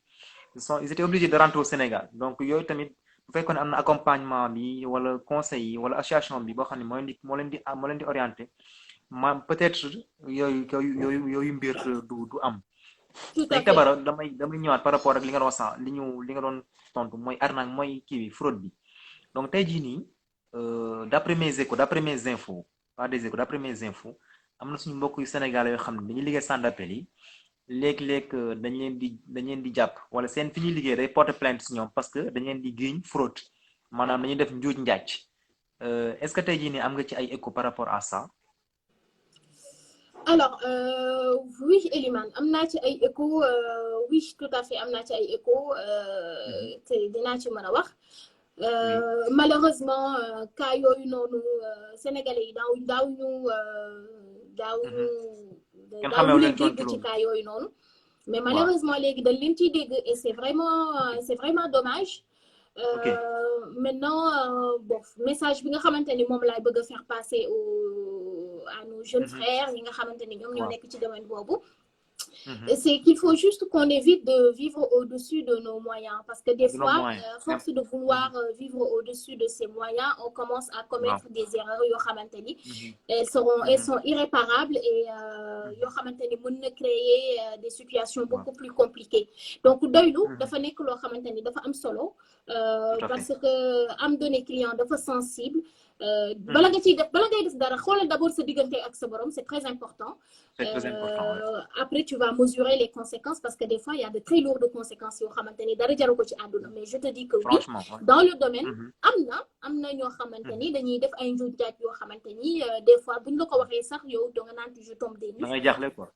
Ils étaient obligés de rentrer au Sénégal. Donc yooyu tamit bu fekkoon am na accompagnement bi wala conseil yi wala association bi boo xam ne moo leen di orienté peut-être yooyu mbir du am. tey Kabara damay ñëwaat par rapport ak li nga doon wax li nga doon tontu mooy arnaque mooy kii bi fraude bi. Donc tey jii nii d'après mes infos am na suñu mbokk yu Sénégalais yoo xam ne dañuy liggéey centre d'appel yi. léeg-léeg dañ leen di jàpp wala seen fi ñuy liggéey day porter plainte si ñoom parce que dañ leen di giiñ fraude maanaam dañuy def njuuj njaaj est-ce que tey jii nii am nga ci ay écho par rapport à ça. Alors oui Elimane am naa ci ay écho oui tout à fait am naa ci ay écho te dinaa ci mën a wax malheureusement cas yooyu noonu sénégalais yi daawuñu dégg ci cas yooyu noonu Mais malheureusement, les de l'intidég, et c'est vraiment dommage. Maintenant, bon, message bi nga xamante ni moom laay bëgg a faire passer à nos jeunes frères yi nga xamante ni ñoom ñoo nekk ci domaine boobu. C'est qu'il faut juste qu'on évite de vivre au-dessus de nos moyens. Parce que des fois, à force de vouloir vivre au-dessus de ses moyens, on commence à commettre des erreurs. Elles sont irréparables et mën na créer des situations beaucoup plus compliquées. Donc, doylu dafa nekk loo xamante ni dafa am solo parce que am donné client dafa sensible. Bala ngay def dara xoolal d'abord sa diggante ak sa borom, c'est très important. Après tu vas mesurer les conséquences parce que des fois il y a de très lourdes conséquences yoo xamante ni dara jaru ko ci àdduna. Mais je te dis que oui, dans le domaine am na ñoo xamante ni dañuy def ay njuuj njaaj yoo xamante ni des fois buñ la ko waxee sax yow da nga naan je tombe des nues. Da ngay jaaxle quoi.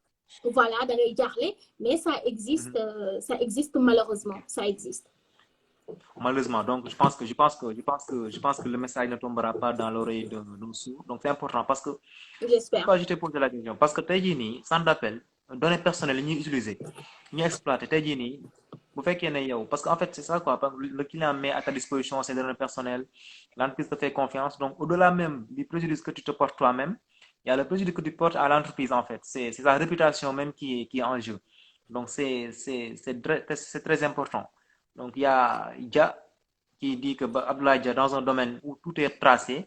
Voilà, da ngay jaaxle, mais ça existe malheureusement, ça existe. Malheureusement, donc je pense que le message ne tombera pas dans l'oreille de nos sourds. Donc c'est important parce que j'espère. Pourquoi je t'ai posé la question? Parce que tey jii nii centre d'appel données personnelles yi ñuy utiliser ñuy exploiter tey jii nii bu fekkee ne yow parce que en fait c'est ça quoi, le client met à ta disposition ses données personnelles, l'entreprise te fait confiance, donc au-delà même du préjudice que tu te portes toi-même, il y a le préjudice que tu portes à l'entreprise en fait. C'est sa réputation même qui est en jeu. Donc c'est très important. Donc il y a Dia qui dit que Abdoulaye Dia, dans un domaine où tout est tracé,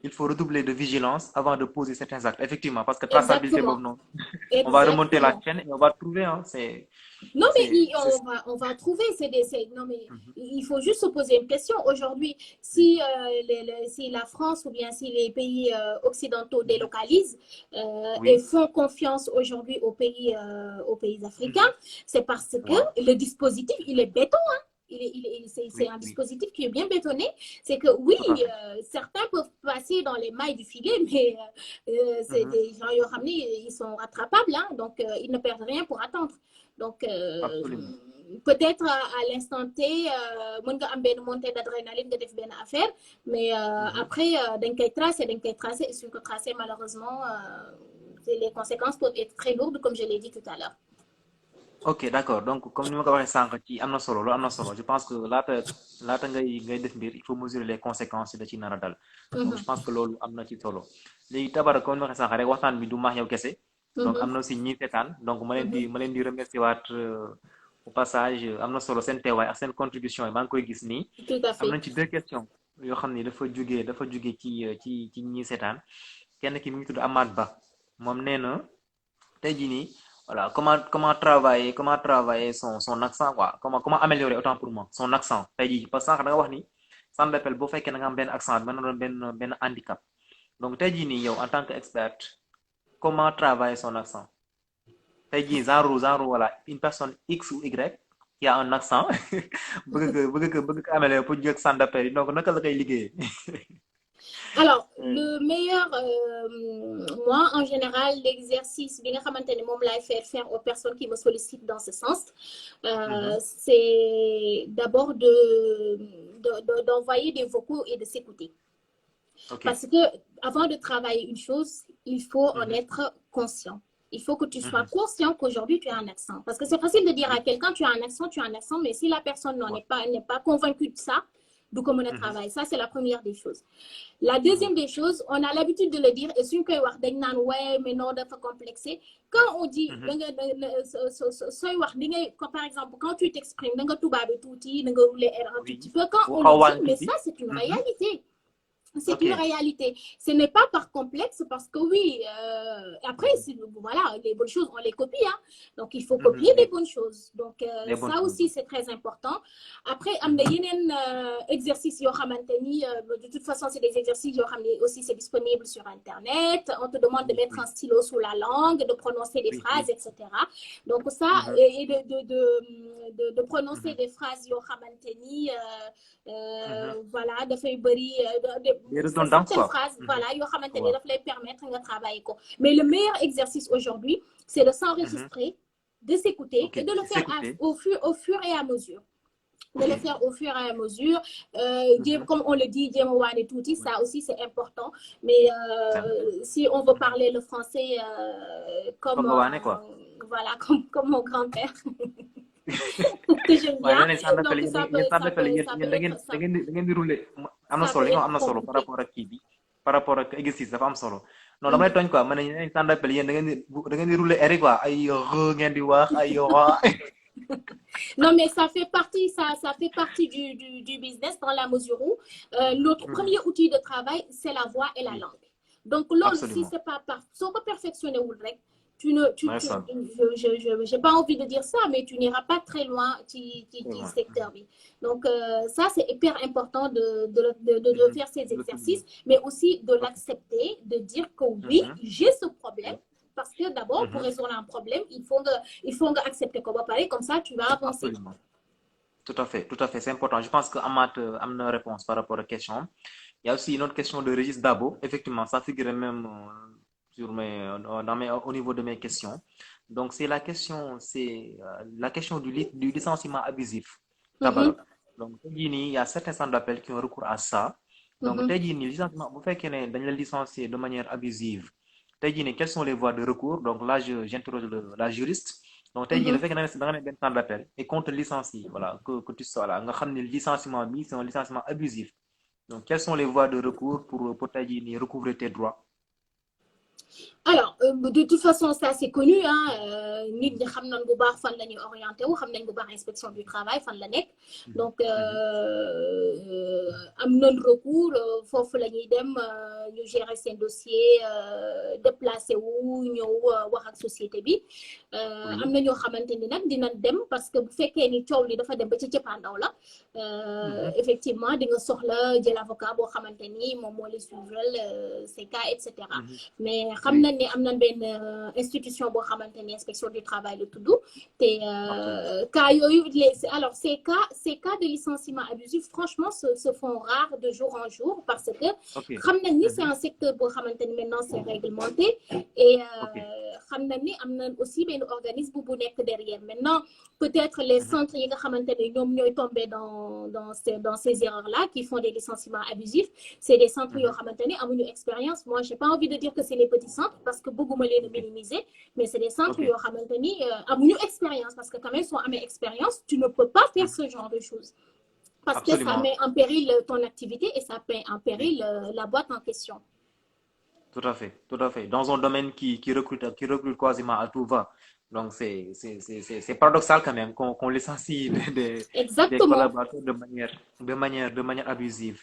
il faut redoubler de vigilance avant de poser certains actes. Effectivement, parce que traçabilité, non. On va remonter la chaîne et on va trouver. Non, mais on va trouver. Non, mais il faut juste se poser une question. Aujourd'hui, si la France ou bien si les pays occidentaux délocalisent et font confiance aujourd'hui aux pays africains, c'est parce que le dispositif, il est béton. C'est un dispositif qui est bien bétonné. C'est que oui, certains peuvent passer dans les mailles du filet, mais c'est des gens ils sont rattrapables, hein, donc ils ne perdent rien pour attendre. Donc peut-être à l'instant T, mën nga am benn montée d'adrénaline nga def benn affaire, mais après dañ koy tracer et suñ ko tracer malheureusement les conséquences peuvent être très lourdes comme je l'ai dit tout à l'heure. Ok, d'accord. Donc, comme nous l'avons dit, je pense que laata ngay def mbir, il faut mesurer les conséquences de ci nara dal. Donc, je pense que loolu amna ci solo. Légui Tabara comme waxé sank rek waxtaan bi du max yow kessé. Donc amna aussi ñi sétane. Donc ma leen di remercier waat au passage amna solo sen téway ak sen contribution yi ma ngi koy gis ni. Amna ci deux questions yo xamni dafa joggé ci ñi sétane. Kenn ki mi ngi tudd Amad Ba. Mom néna tay ji ni voilà, comment travailler son accent quoi, comment améliorer autant pour moi son accent. Tey jii parce que da nga wax ni centre d'appel boo fekkee da nga am benn accent mën na doon benn handicap. Donc tey jii nii yow en tant qu'expert, comment travailler son accent? Tey jii genre voilà une personne X ou Y qui a un accent bëgg ko améliorer pour jël centre d'appel yi, donc naka la koy liggéeyee? Alors, le meilleur, moi, en général, l'exercice, faire aux personnes qui me sollicitent dans ce sens, c'est d'abord d'envoyer des vocaux et de s'écouter. Parce que avant de travailler une chose, il faut en être conscient. Il faut que tu sois conscient qu'aujourd'hui, tu as un accent. Parce que c'est facile de dire à quelqu'un, tu as un accent, mais si la personne n'est pas convaincue de ça, du commun travail. Ça, c'est la première des choses. La deuxième des choses, on a l'habitude de le dire, et si on dit, ouais, mais non, il faut complexer. Quand on dit, par exemple, quand tu t'exprimes, quand on dit, mais ça, c'est une réalité. C'est une réalité. Ce n'est pas par complexe parce que oui, après, voilà, les bonnes choses, on les copie. Hein. Donc, il faut copier des bonnes choses. Donc, ça aussi, c'est très important. Après, il y a un exercice, de toute façon, c'est des exercices, aussi, c'est disponible sur Internet. On te demande de mettre un stylo sous la langue, de prononcer des phrases, etc. Donc, ça, et de prononcer des phrases, voilà, de faire certaines phrases, voilà, daf lay permettre de travailler. Mais le meilleur exercice aujourd'hui, c'est de s'enregistrer, de s'écouter et de le faire au fur et à mesure. De le faire au fur et à mesure. Comme on le dit, ça aussi c'est important. Mais si on veut parler le français comme voilà, comme mon grand-père. Que j'aime bien. Donc, ça peut di rouler am na ça solo peut li nga être am na solo par compliqué. rapport ak kii bi par rapport ak exercice dafa am solo non damay tooñ quoi ma ne ñeneen centre d'appel yéen da ngeen di rouler air quoi ay ngeen di wax ay Non, mais ça fait partie, ça fait partie du business dans la mesure où notre premier outil de travail, c'est la voix et la langue. Donc, là, si c'est pas sans perfectionner ou le j'ai pas envie de dire ça, mais tu n'iras pas très loin du secteur. Donc, ça, c'est hyper important de faire ces exercices, mais aussi de l'accepter, de dire que oui, j'ai ce problème. Parce que d'abord, pour résoudre un problème, il faut accepter qu'on va parler, comme ça, tu vas avancer. Absolument. Tout à fait, c'est important. Je pense que Amat a une réponse par rapport à la question. Il y a aussi une autre question de Régis Dabo. Effectivement, ça figure même au niveau de mes questions. Donc, c'est la question du licenciement abusif. Donc, il y a certains centres d'appel qui ont recours à ça. Donc, licenciement, vous faites qu'il y ait des licenciés de manière abusive. Quelles sont les voies de recours? Donc là, j'interroge la juriste. Donc, le fait que dans un centre d'appel et qu'on te licencie, voilà, que tu sois là, le licenciement, c'est un licenciement abusif. Donc, quelles sont les voies de recours pour recouvrer tes droits? Alors, de toute façon, ça c'est connu, hein. Nit ñi xam nañ bu baax fan la ñuy orienté wu, xam nañ bu baax inspection du travail fan la nekk. Donc, am nañ recours foofu la ñuy dem ñu gérer seen dossier déplacé wu ñëw wax ak société bi. Am na ñoo xamante ni nag dinañ dem parce que bu fekkee ni coow li dafa dem ba ci cëppaandaw la. Effectivement, di nga soxla jël avocat boo xamante ni moom moo lay suivre ces cas, et cetera. Mais xam nañ ne am nañ benn institution boo xamante ni inspection du travail la tudd te cas yooyu alors ces cas de licenciement abusif franchement se font rares de jour en jour parce que xam nañ ni c'est un secteur boo xamante ni maintenant c'est réglementé et xam nañ ni am nañ aussi benn organisme bu nekk derrière maintenant peut-être les centres yi nga xamante ne ñoom ñooy tombé dans ces erreurs-là qui font des licenciements abusifs c'est des centres yoo xamante ni amuñu expérience. Moi j'ai pas envie de dire que c'est les petits centres parce que bëgguma leen minimiser mais c'est des centres yoo xamante ni amuñu expérience parce que quand même soo amee expérience tu ne peux pas faire ce genre de choses parce que ça met en péril ton activité et ça met en péril la boîte en question. Tout à fait. Dans un domaine qui recrute quasiment à tout va. Donc, c'est paradoxal quand même qu'on licencie des collaborateurs de manière abusive.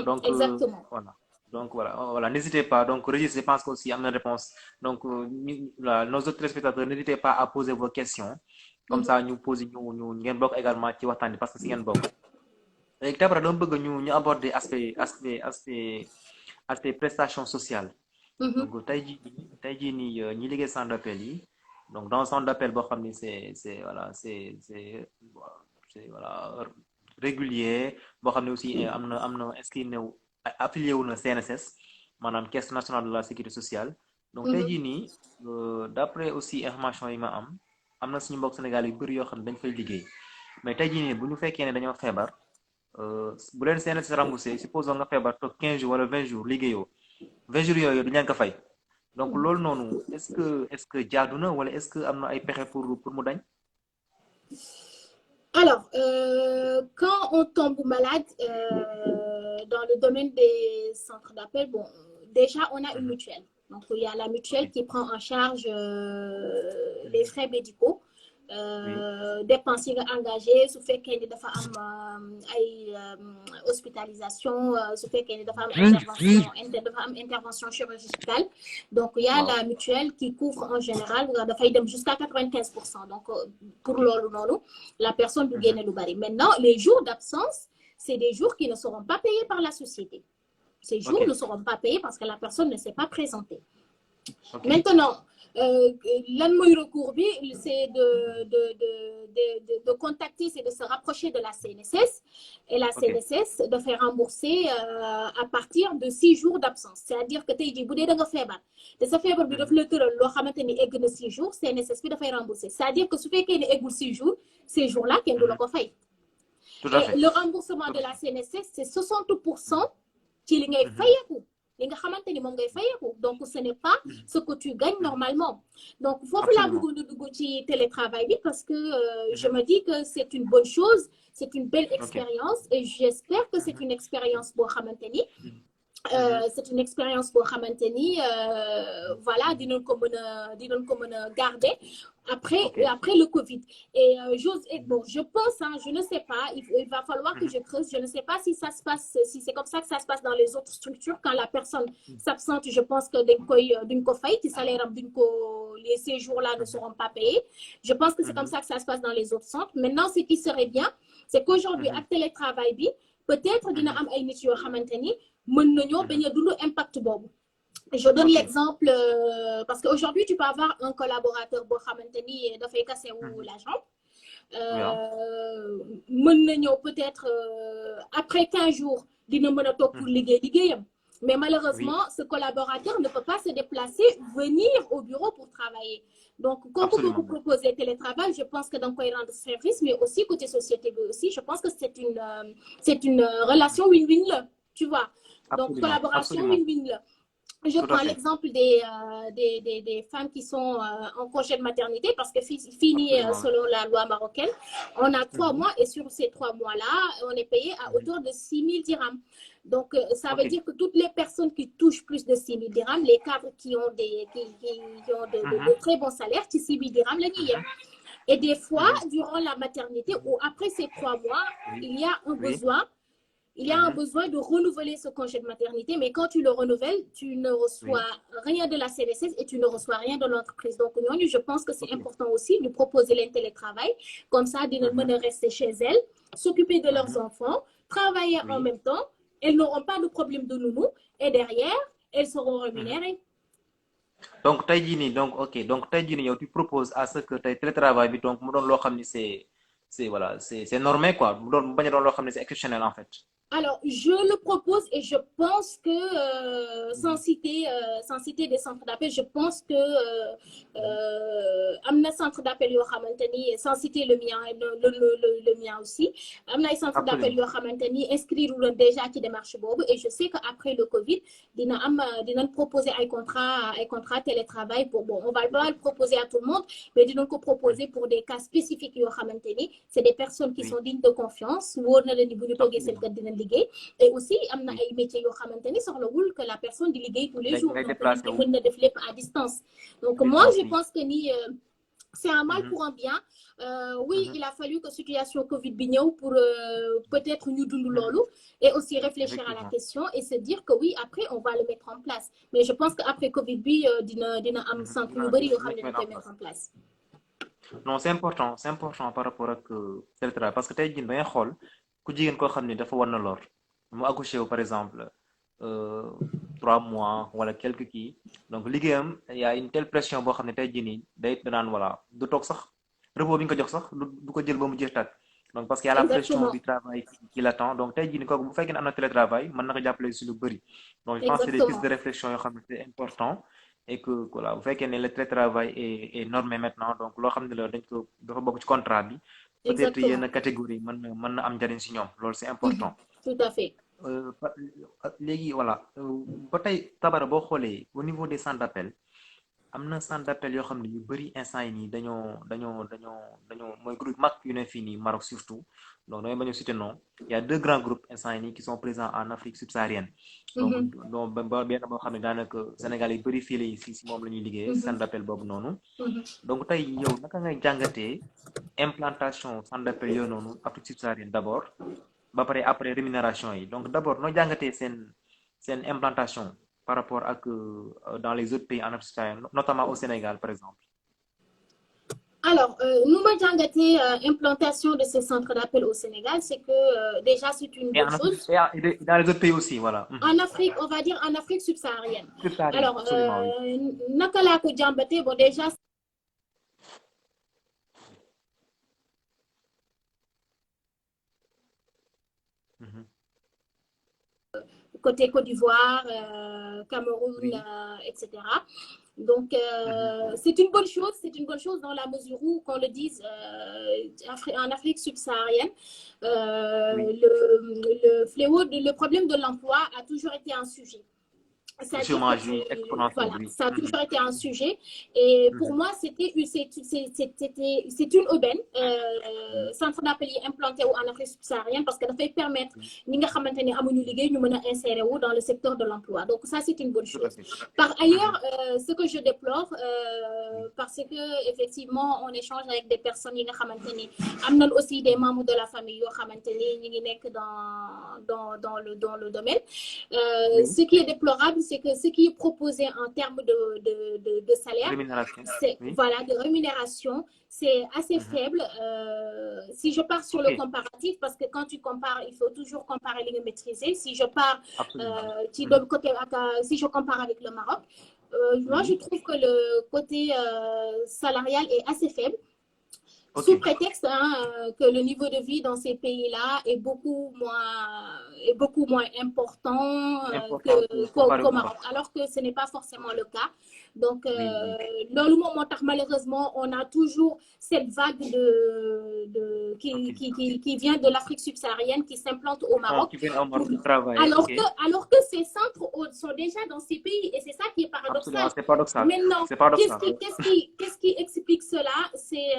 Donc, exactement. Voilà. Donc, voilà. N'hésitez pas. Donc, Régis, je pense qu'aussi, il y a une réponse. Donc, nos autres téléspectateurs, n'hésitez pas à poser vos questions. Comme ça, nous posons, nous également, parce que c'est un bloc. Et tu as nous aborder aspect prestations sociales. Donc, donc dans le centre d'appel c'est régulier aussi inscrit affilié au CNSS madame Caisse nationale de la sécurité sociale. Donc d'après aussi information yi ma am na suñu mbokk Sénégal yu bëri yoo xam ne dañ fay liggéey mais tey jii nii bu ñu fekkee ne dañoo feebar bu leen CNSS remboursé supposons nga feebar toog 15 jours wala 20 jours liggéeyoo 20 jours yooyu du leen ko fay. Donc loolu noonu est-ce que jaadu na wala est-ce que am na ay pexe pour mu dañ? Alors quand on tombe malade dans le domaine des centres d'appel, bon déjà on a une mutuelle. Donc il y a la mutuelle qui prend en charge les frais médicaux. Dépenses yi nga engagé su fekkee ni dafa am ay hospitalisation su fekkee ni dafa am intervention chirurgicale donc il y a la mutuelle qui couvre en général dafay dem jusqu'à 95%. Donc pour loolu noonu la personne du génne lu bari. Maintenant les jours d'absence c'est des jours qui ne seront pas payés par la société. Ces jours ne seront pas payés parce que la personne ne s'est pas présentée. Maintenant lan mooy recours bi c'est de contacter, c'est de se rapprocher de la CNSS et la CNSS de faire rembourser à partir de 6 jours d'absence. C'est-à-dire que tey jii bu dee da nga feebar te sa feebar bi daf la tëral loo xamante ni egg na 6 jours CNSS bi dafay rembourser. C'est-à-dire que su fekkee ni eggul 6 jours ces jours-là kenn du la ko fay. Et le remboursement de la CNSS c'est 60% ci li ngay fayeeku li nga xamante ni moom ngay fayeeku donc ce n'est pas ce que tu gagnes normalement donc foofu laa bëggoon a dugg ci télétravail bi parce que je me dis que c'est une bonne chose c'est une belle expérience et j'espère que c'est une expérience boo xamante ni c'est une expérience boo xamante ni voilà dinañ ko mën a garder après le Covid et bon je pense je ne sais pas il va falloir que je creuse je ne sais pas si ça se passe si c'est comme ça que ça se passe dans les autres structures quand la personne s'absente je pense que duñ ko fay ci salaire am les séjours là ne seront pas payés je pense que c'est comme ça que ça se passe dans les autres centres maintenant ce qui serait bien c'est qu'aujourd'hui ak télétravail bi peut-être dina am ay nit yoo xamante ni mën nañoo bañ a dund impact boobu je donne l'exemple parce qu'aujourd'hui tu peux avoir un collaborateur boo xamante ni dafay casser wu la jambe mën na ñëw peut-être après 15 jours dina mën a toog pour liggéeyam mais malheureusement ce collaborateur ne peut pas se déplacer venir au bureau pour travailler donc quand vous vous proposez télétravail je pense que da nga koy rendre service mais aussi côté société bi aussi je pense que c'est une relation win-win là tu vois donc collaboration win-win là je prends l'exemple des femmes qui sont en congé de maternité parce que fini selon la loi marocaine on a 3 mois et sur ces 3 mois là on est payé à hauteur de 6 000 dirhams donc ça veut dire que toutes les personnes qui touchent plus de 6 000 dirhams les cadres qui ont de très bons salaires ci 6 000 dirhams la ñuy yem et des fois durant la maternité ou après ces 3 mois il y a un besoin un besoin de renouveler ce congé de maternité, mais quand tu le renouvelles, tu ne reçois rien de la CNSS et tu ne reçois rien de l'entreprise. Donc, je pense que c'est important aussi de proposer le télétravail. Comme ça, de ne rester chez elles, s'occuper de leurs enfants, travailler en même temps. Elles n'auront pas de problème de nounou et derrière, elles seront rémunérées. Donc, donc, tu proposes à ce que tu télétravail, donc, c'est normé, quoi. C'est exceptionnel, en fait. Alors, je le propose et je pense que, sans citer des centres d'appel, je pense que amna centre d'appel yo xamanteni sans citer le mien aussi amna centre d'appel yo xamanteni inscrire déjà ci démarche bobu et je sais que après le Covid dina proposer ay contrat télétravail pour bon on va pas le proposer à tout le monde mais dinañ ko proposer pour des cas spécifiques yo xamanteni c'est des personnes qui sont dignes de confiance wóor na leen ni bu ñu toogee seen kër dinañ liggéey et aussi amna ay métiers yo xamanteni soxlawul que la personne di liggéey tous les jours donc mën na def lépp à distance donc moi je pense que ni c'est un mal pour un bien oui il a fallu que situation Covid bi ñëw pour peut-être ñu dund loolu et aussi réfléchir à la question et se dire que oui après on va le mettre en place mais je pense que après Covid bi dina am centre yu bari yoo xam ne dañ koy mettre en place non c'est important par rapport ak télétravail parce que tey jii da ngay xool ku jigéen koo xam ne dafa war na lor mu accouché wu par exemple 3 mois wala quelques kii donc liggéeyam y a une telle pression boo xam ne tey jii nii day danaan voilà du toog sax repos bi ñu ko jox sax du ko jël ba mu jeex tàkk donc parce que y a la pression du travail qui l'attend donc tey jii nii kooku bu fekkee ne am na télétravail mën na ko jàppale si lu bëri donc je pense que c'est des pistes de réflexion yoo xam ne c'est important et que voilà bu fekkee ne le télétravail est normé maintenant donc loo xam ne la dañ ko dafa bokk ci contrat bi peut-être yenn catégorie mën na am njariñ si ñoom loolu c'est important tout à fait léegi voilà ba tey Tabara boo xoolee au niveau des centres d'appel am na centre d'appel yoo xam ne yu bëri instant yi nii dañoo mooy groupe mag yu ne fii nii Maroc surtout donc damay bañ a citer non il y a 2 grands groupes instant yi nii qui sont présents en Afrique subsaharienne donc ba benn boo xam ne daanaka Sénégal yi bëri fii la si moom la ñuy liggéeyee centre d'appel boobu noonu donc tey yow naka ngay jàngatee implantation centre d'appel yooyu noonu Afrique subsaharienne d'abord ba pare après rémunération yi donc d'abord noo jàngatee seen implantation par rapport ak dans les autres pays en Afrique subsaharienne notamment au Sénégal par exemple. Alors nous ma jàngatee implantation de ces centres d'appel au Sénégal c'est que déjà c'est une bonne chose. Et dans les autres pays aussi voilà. En Afrique on va dire en Afrique subsaharienne. Alors naka laa ko jàmbatee bon déjà. Côté Côte d'Ivoire, Cameroun, etc. Donc, c'est une bonne chose dans la mesure où, qu'on le dise, en Afrique subsaharienne, le fléau, le problème de l'emploi a toujours été un sujet. Le C'est-à-dire que chômage exponentiel, voilà, oui. ça a toujours été un sujet. Et pour moi, c'est une aubaine, centre d'appel yi implanté en Afrique subsaharienne parce que ça fait permettre ñi nga xamante ne amuñu liggéey ñu mën a insérer wu dans le secteur de l'emploi. Donc ça, c'est une bonne Tout à chose. fait. Par ailleurs, ce que je déplore, parce que effectivement, on échange avec des personnes yi nga xamante ne am nañ aussi des membres de la famille yoo xamante ne ñi ngi nekk dans le domaine. Ce qui est déplorable, c'est que ce qui est proposé en termes de salaire, voilà, de rémunération, c'est assez faible. Si je pars sur le comparatif, parce que quand tu compares, il faut toujours comparer les maîtriser. Si je pars si je compare avec le Maroc, moi je trouve que le côté salarial est assez faible. Sous prétexte que le niveau de vie dans ces pays-là est beaucoup moins important qu'au Maroc, alors que ce n'est pas forcément le cas. Donc, malheureusement, on a toujours cette vague qui vient de l'Afrique subsaharienne, qui s'implante au Maroc. Alors que ces centres sont déjà dans ces pays, et c'est ça qui est paradoxal. C'est paradoxal. Maintenant, qu'est-ce qui explique cela? C'est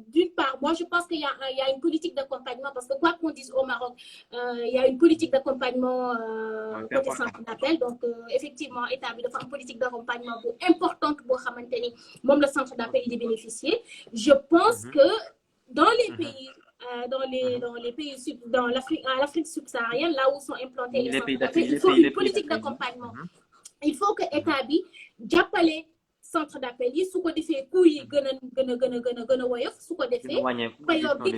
d'une part, moi je pense qu'il y a une politique d'accompagnement, parce que quoi qu'on dise au Maroc, il y a une politique d'accompagnement côté centre d'appel. Donc, effectivement, établi de une politique d'accompagnement importante pour même le centre d'appel y bénéficier. Je pense que dans les pays, dans l'Afrique subsaharienne, là où sont implantés les centres d'appel, il faut une politique d'accompagnement. Il faut que établi j'appelle centre d'appel yi su ko defee coût yi gën a woyof su ko defee payoor bi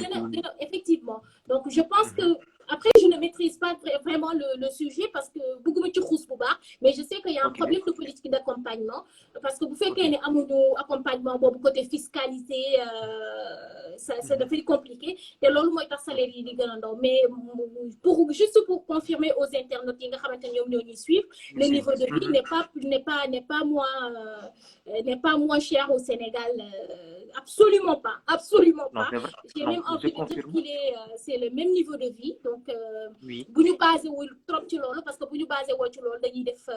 effectivement. Donc je pense que après je ne maîtrise pas vraiment le sujet parce que bëgguma ci xuus bu baax, mais je sais qu'il y a un problème de politique d'accompagnement, parce que bu fekkee ne amuñu accompagnement boobu côté fiscalité, ça dafay compliqué te loolu mooy tax salaire yi di gën a ndaw. Mais juste pour confirmer aux internautes yi nga xamante ne ñoom ñoo ñuy suivre, le niveau de vie n'est pas moins cher au Sénégal, absolument pas. J'ai même envie de dire c'est le même niveau de vie. Donc, bu ñu basé wul trop ci loolu, parce que bu ñu basé woo ci loolu dañuy def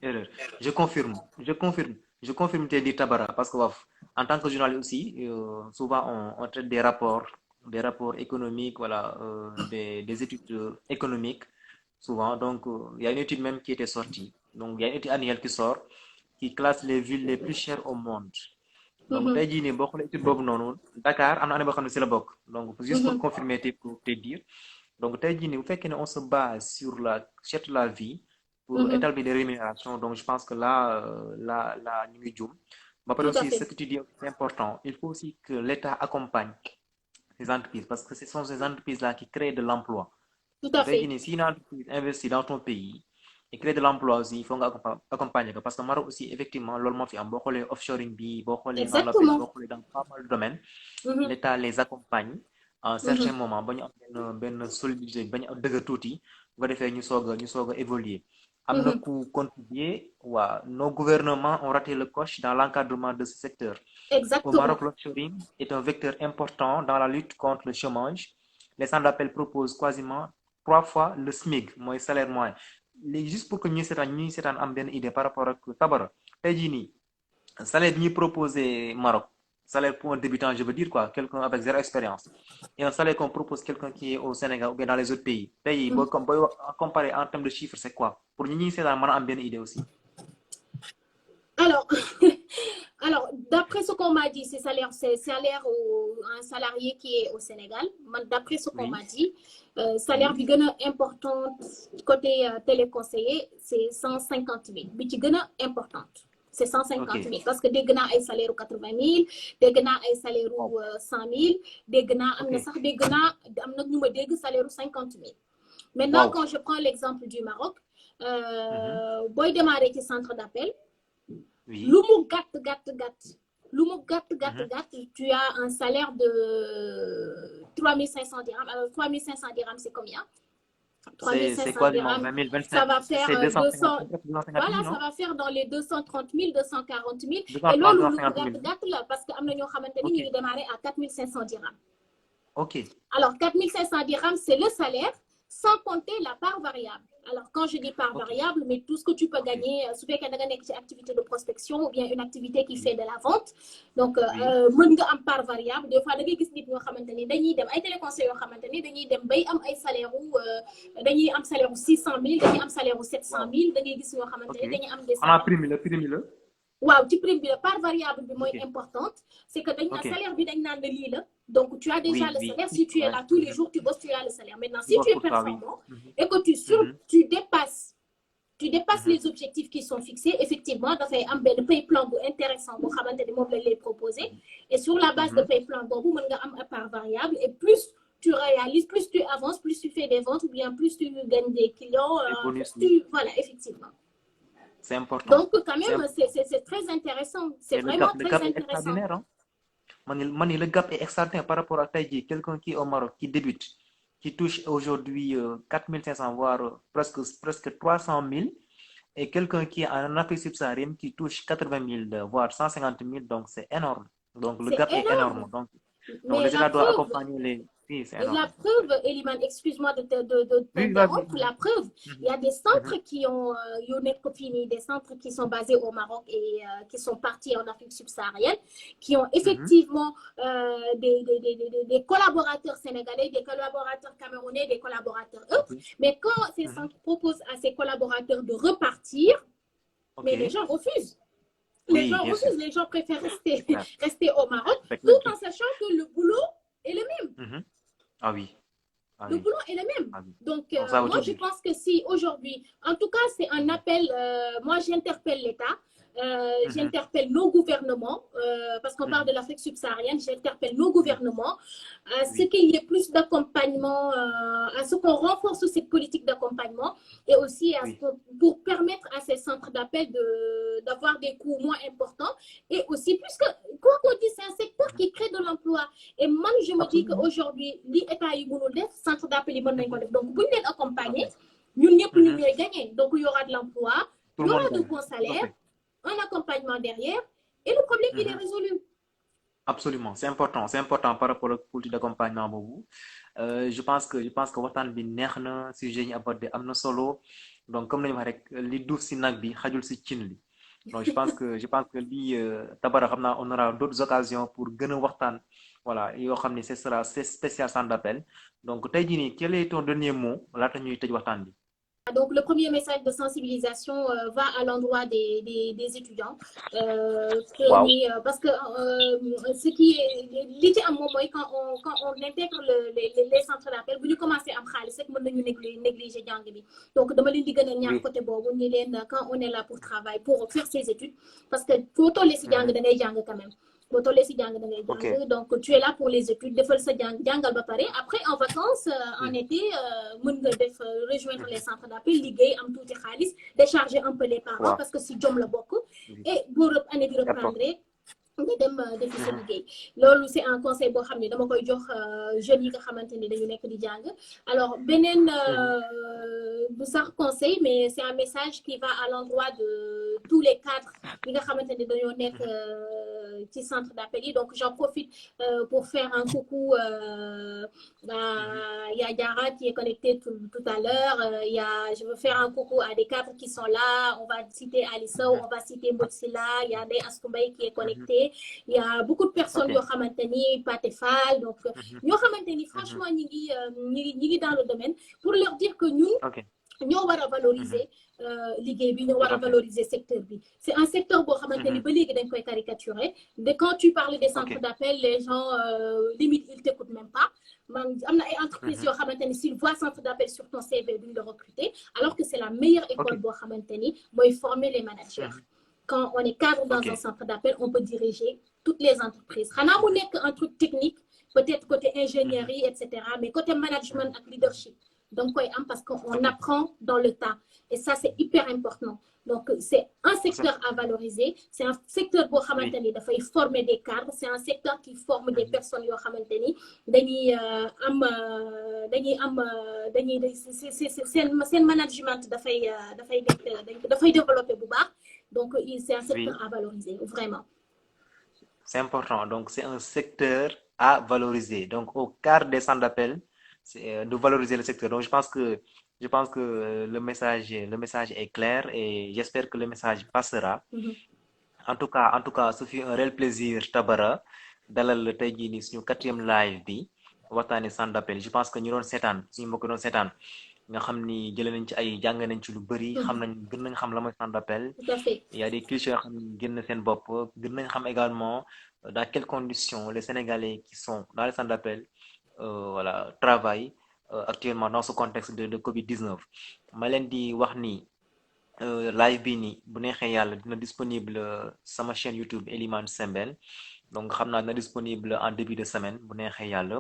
erreur. Je confirme tes dit Tabara, parce que en tant que journaliste aussi, souvent on traite des rapports économiques, voilà, des études économiques, souvent. Donc, il y a une étude même qui était sortie. Donc, il y a une étude annuelle qui sort, qui classe les villes les plus chères au monde. Donc, tey jii nii boo xoolee étude boobu noonu, Dakar am na année boo xam ne si la bokk. Donc, juste pour confirmer pour te dire. Donc, tey jii nii bu fekkee ne on se base sur la cherté de la vie pour établir des rémunérations, donc je pense que là ñu ngi juum. Ba pare aussi, ce que tu dis est important. Il faut aussi que l'État accompagne ces entreprises, parce que ce sont ces entreprises-là qui créent de l'emploi. Tout à fait. Si une entreprise investit dans ton pays et crée de l'emploi aussi, il faut accompagner, parce que Maroc aussi, effectivement, loolu moo fi am boo xoolee offshoring bi, boo xoolee dans pas mal de domaines, l'État les accompagne à un certain moment ba ñu am benn solidité ba ñu dëgër tuuti bu ko defee ñu soog a évoluer. Am na ku contribuer, nos gouvernements ont raté le coche dans l'encadrement de ce secteur. Exactement. Au Maroc, l'offshoring est un vecteur important dans la lutte contre le chômage. Les centres d'appel proposent quasiment 3 fois le SMIC, mooy salaire moyen. Juste pour que ñuy seetaan am benn idée par rapport ak Tabara, tey jii nii salaire bi ñuy proposé Maroc, salaire pour un débutant, je veux dire quelqu'un avec 0 expérience, et un salaire qu'on propose quelqu'un qui est au Sénégal ou bien dans les autres pays. Tey booy comparer en termes de chiffres, c'est quoi? Pour ñuy seetaan mën a am benn idée aussi. Alors, d'après ce qu'on m'a dit, c'est salaire un salarié qui est au Sénégal. D'après ce qu'on m'a dit, salaire bi gën a important côté téléconseiller, c'est 150 000. Bi ci gën a importante, c'est 150 000. Parce que dégg naa ay salaire u 80 000, dégg naa ay salaire u 100 000, dégg naa am na ñu ma dégg salaire u 50 000. Maintenant, quand je prends l'exemple du Maroc, booy démarrer ci centre d'appel, lu mu gàtt, tu as un salaire de 3500 dirhams. Alors 3500 dirhams, c'est combien? 3500 quoi, dirhams, ça va faire 200. Voilà, ça va faire dans les 230 000, 240 000. Et là, lu gàtt là, parce que am na ñoo xamante ni ñu ngi démarrer à 4500 dirhams. Ok. Alors 4500 dirhams, c'est le salaire sans compter la part variable. Alors, quand je dis part variable, mais tout ce que tu peux gagner, su fekkee da nga nekk ci activité de prospection ou bien une activité qui fait de la vente. Donc, mën nga am part variable. Des fois, da ngay gis nit ñoo xamante ni dañuy dem ay téléconseils yoo xamante ni dañuy dem bay am ay salaire dañuy am salaire 600 000, dañuy am salaire 700 000. Da ngay gis ñoo xamante ni dañuy am des salaires. prime la. Waaw, ci prime bi la part variable bi mooy importante. C'est que dañ na salaire bi dañ naan la lii la. Donc, tu as déjà le salaire. Si tu es là tous les jours, tu bosses, tu as le salaire. Maintenant, si tu es performant et que tu dépasses les objectifs qui sont fixés, effectivement, dafay am benn pay plan bu intéressant boo xamante ni moom lañ lay proposer. Et sur la base de pay plan boobu mën nga am part variable. Et plus tu réalises, plus tu avances, plus tu fais des ventes, ou bien plus tu gagnes des clients. Voilà, effectivement. C'est important. Donc, quand même, c'est très intéressant. C'est vraiment très intéressant. Le gap est extraordinaire par rapport à Taïdi. Quelqu'un qui est au Maroc, qui débute, qui touche aujourd'hui 4500, voire presque 300 000, et quelqu'un qui est en Afrique subsaharienne, qui touche 80 000, voire 150 000, donc c'est énorme. Donc, le gap est énorme. Donc les États doivent accompagner les... Oui, c'est énorme. La preuve, Eliman, excuse-moi de t'interrompre, la preuve, il y a des centres qui ont des centres qui sont basés au Maroc et qui sont partis en Afrique subsaharienne, qui ont effectivement des collaborateurs sénégalais, des collaborateurs camerounais, des collaborateurs autres. Mais quand ces centres proposent à ces collaborateurs de repartir, mais les gens refusent. Les gens préfèrent rester au Maroc, tout en sachant que le boulot est le même. Le boulot est le même. Donc, moi, je pense que si aujourd'hui, en tout cas, c'est un appel, moi, j'interpelle l'État, j'interpelle nos gouvernements, parce qu'on parle de l'Afrique subsaharienne, j'interpelle nos gouvernements à ce qu'il y ait plus d'accompagnement, à ce qu'on renforce cette politique d'accompagnement et aussi pour permettre à ces centres d'appel d'avoir des coûts moins importants et aussi, puisque, quoi qu'on dise, c'est un secteur qui crée de l'emploi. Et moi, je me dis qu'aujourd'hui, l'État est le centre d'appel, donc, vous êtes accompagné, nous n'y gagner. Donc, il y aura de l'emploi, il y aura de bons salaires, un accompagnement derrière, et le problème, il est résolu. Absolument, c'est important par rapport au politique d'accompagnement. Je pense que waxtaan bi neex na sujet yi abordé am na solo. Donc comme nañu wax rek li duuf si nag bi xajul si cin li. Donc je pense que lii Tabara xam naa on aura d'autres occasions pour gën a waxtaan, voilà, yoo xam ne ce sera spécial centre d'appel. Donc tey jii nii quel est ton dernier mot laata ñuy tëj waxtaan bi? Donc, le premier message de sensibilisation va à l'endroit des étudiants. Parce que ce qui est l'idée à moi, quand on intègre les centres d'appel, vous commencez à me c'est que nous négliger donc côté quand on est là pour travailler, pour faire ses études, parce que faut les quand même. Donc, tu es là pour les études, après, en vacances, en été, rejoindre les centres d'appel, liguer, am tout décharger un peu les parents, parce que si Jom le beaucoup, et pour année de reprendre, nga dem defi sa liggéey loolu c'est un conseil boo xam ne dama koy jox jeunes yi nga xamante ne dañu nekk di jàng. Alors beneen du sax conseil, mais c'est un message qui va à l'endroit de tous les cadres yi nga xamante ne dañoo nekk ci centre d'appel yi. Donc j'en profite pour faire un coucou à Diara qui est connecté tout à l'heure. Je veux faire un coucou à des cadres qui sont là. On va citer Alissa, on va citer Motsila, il y a des Askoumbaï qui est connecté. Il y a beaucoup de personnes qui ont Patefal, donc franchement ñi ngi dans le domaine pour leur dire que nous ñoo war a valoriser liggéey bi, ñoo war a valoriser secteur bi. C'est un secteur boo xamante ni ba léegi dañ koy caricaturer. Quand tu parles des centres d'appel, les gens limite ils t'écoutent même pas. Am na ay entreprises yoo xamante ni s'ils voient centre d'appel sur ton CV duñ le recruter, alors que c'est la meilleure école boo xamante ni mooy former les managers. Quand on est cadre dans un centre d'appel, on peut diriger toutes les entreprises. Xanaa mu nekk un truc technique, peut-être côté ingénierie, etc. Mais côté management et leadership. Donc, parce qu'on apprend dans le tas. Et ça, c'est hyper important. Donc, c'est un secteur à valoriser. C'est un secteur pour former des cadres. C'est un secteur qui forme des personnes qui c'est management qui développer. Donc, c'est un secteur à valoriser, vraiment. C'est important. Donc, c'est un secteur à valoriser. Donc, au quart des centres d'appel, c'est de valoriser le secteur. Donc, je pense que Je pense que le message est clair et j'espère que le message passera. En tout cas, ce fut un réel plaisir, Tabara, dalal la tey jii nii suñu 4e live bi waxtaanee centre d'appel. Je pense que ñu doon seetaan suñu mbokk doon seetaan nga xam ni jëlee nañ ci ay jàng nañ ci lu bëri. xam nañ gën nañ xam la mooy centre d'appel. Tout à fait. Il y a des clichés yoo xam ne génn seen bopp gën nañ xam également dans quelles conditions les Sénégalais qui sont dans les centres d'appel voilà travaillent actuellement dans ce contexte de Covid-19. ma leen di wax ni. Live bi nii bu neexee yàlla dina disponible sama chaîne YouTube Elimane Sembène donc xam naa dina disponible en début de semaine bu neexee yàlla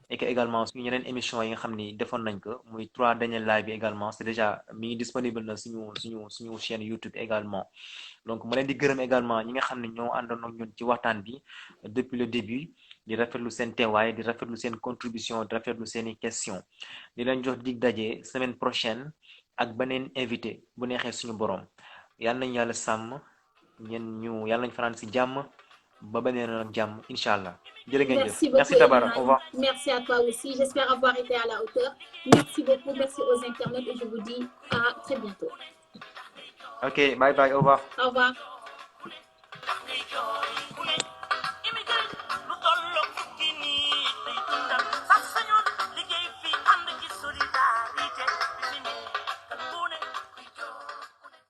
et que également suñu yeneen émission yi nga xam ni defoon nañ ko muy 3 derniers live bi également c'est déjà mi ngi disponible na suñu chaîne YouTube également donc ma leen di gërëm également ñi nga xam ne ñoo àndoon ak ñun ci waxtaan bi depuis le début di rafetlu seen teewaay di rafetlu seen contribution di rafetlu seeni question di leen jox dig daje semaine prochaine ak beneen invité bu neexee suñu borom yàlla nañu yàlla sàmm yàlla nañu fanaan si jàmm ba beneen ak jàmm incha allah jërë ngeen jëf. Merci Tabara, au revoir. Merci à toi aussi, j'espère avoir été à la hauteur. Merci beaucoup, merci aux internautes et je vous dis à très bientôt. Ok, bye bye, au revoir. Au revoir.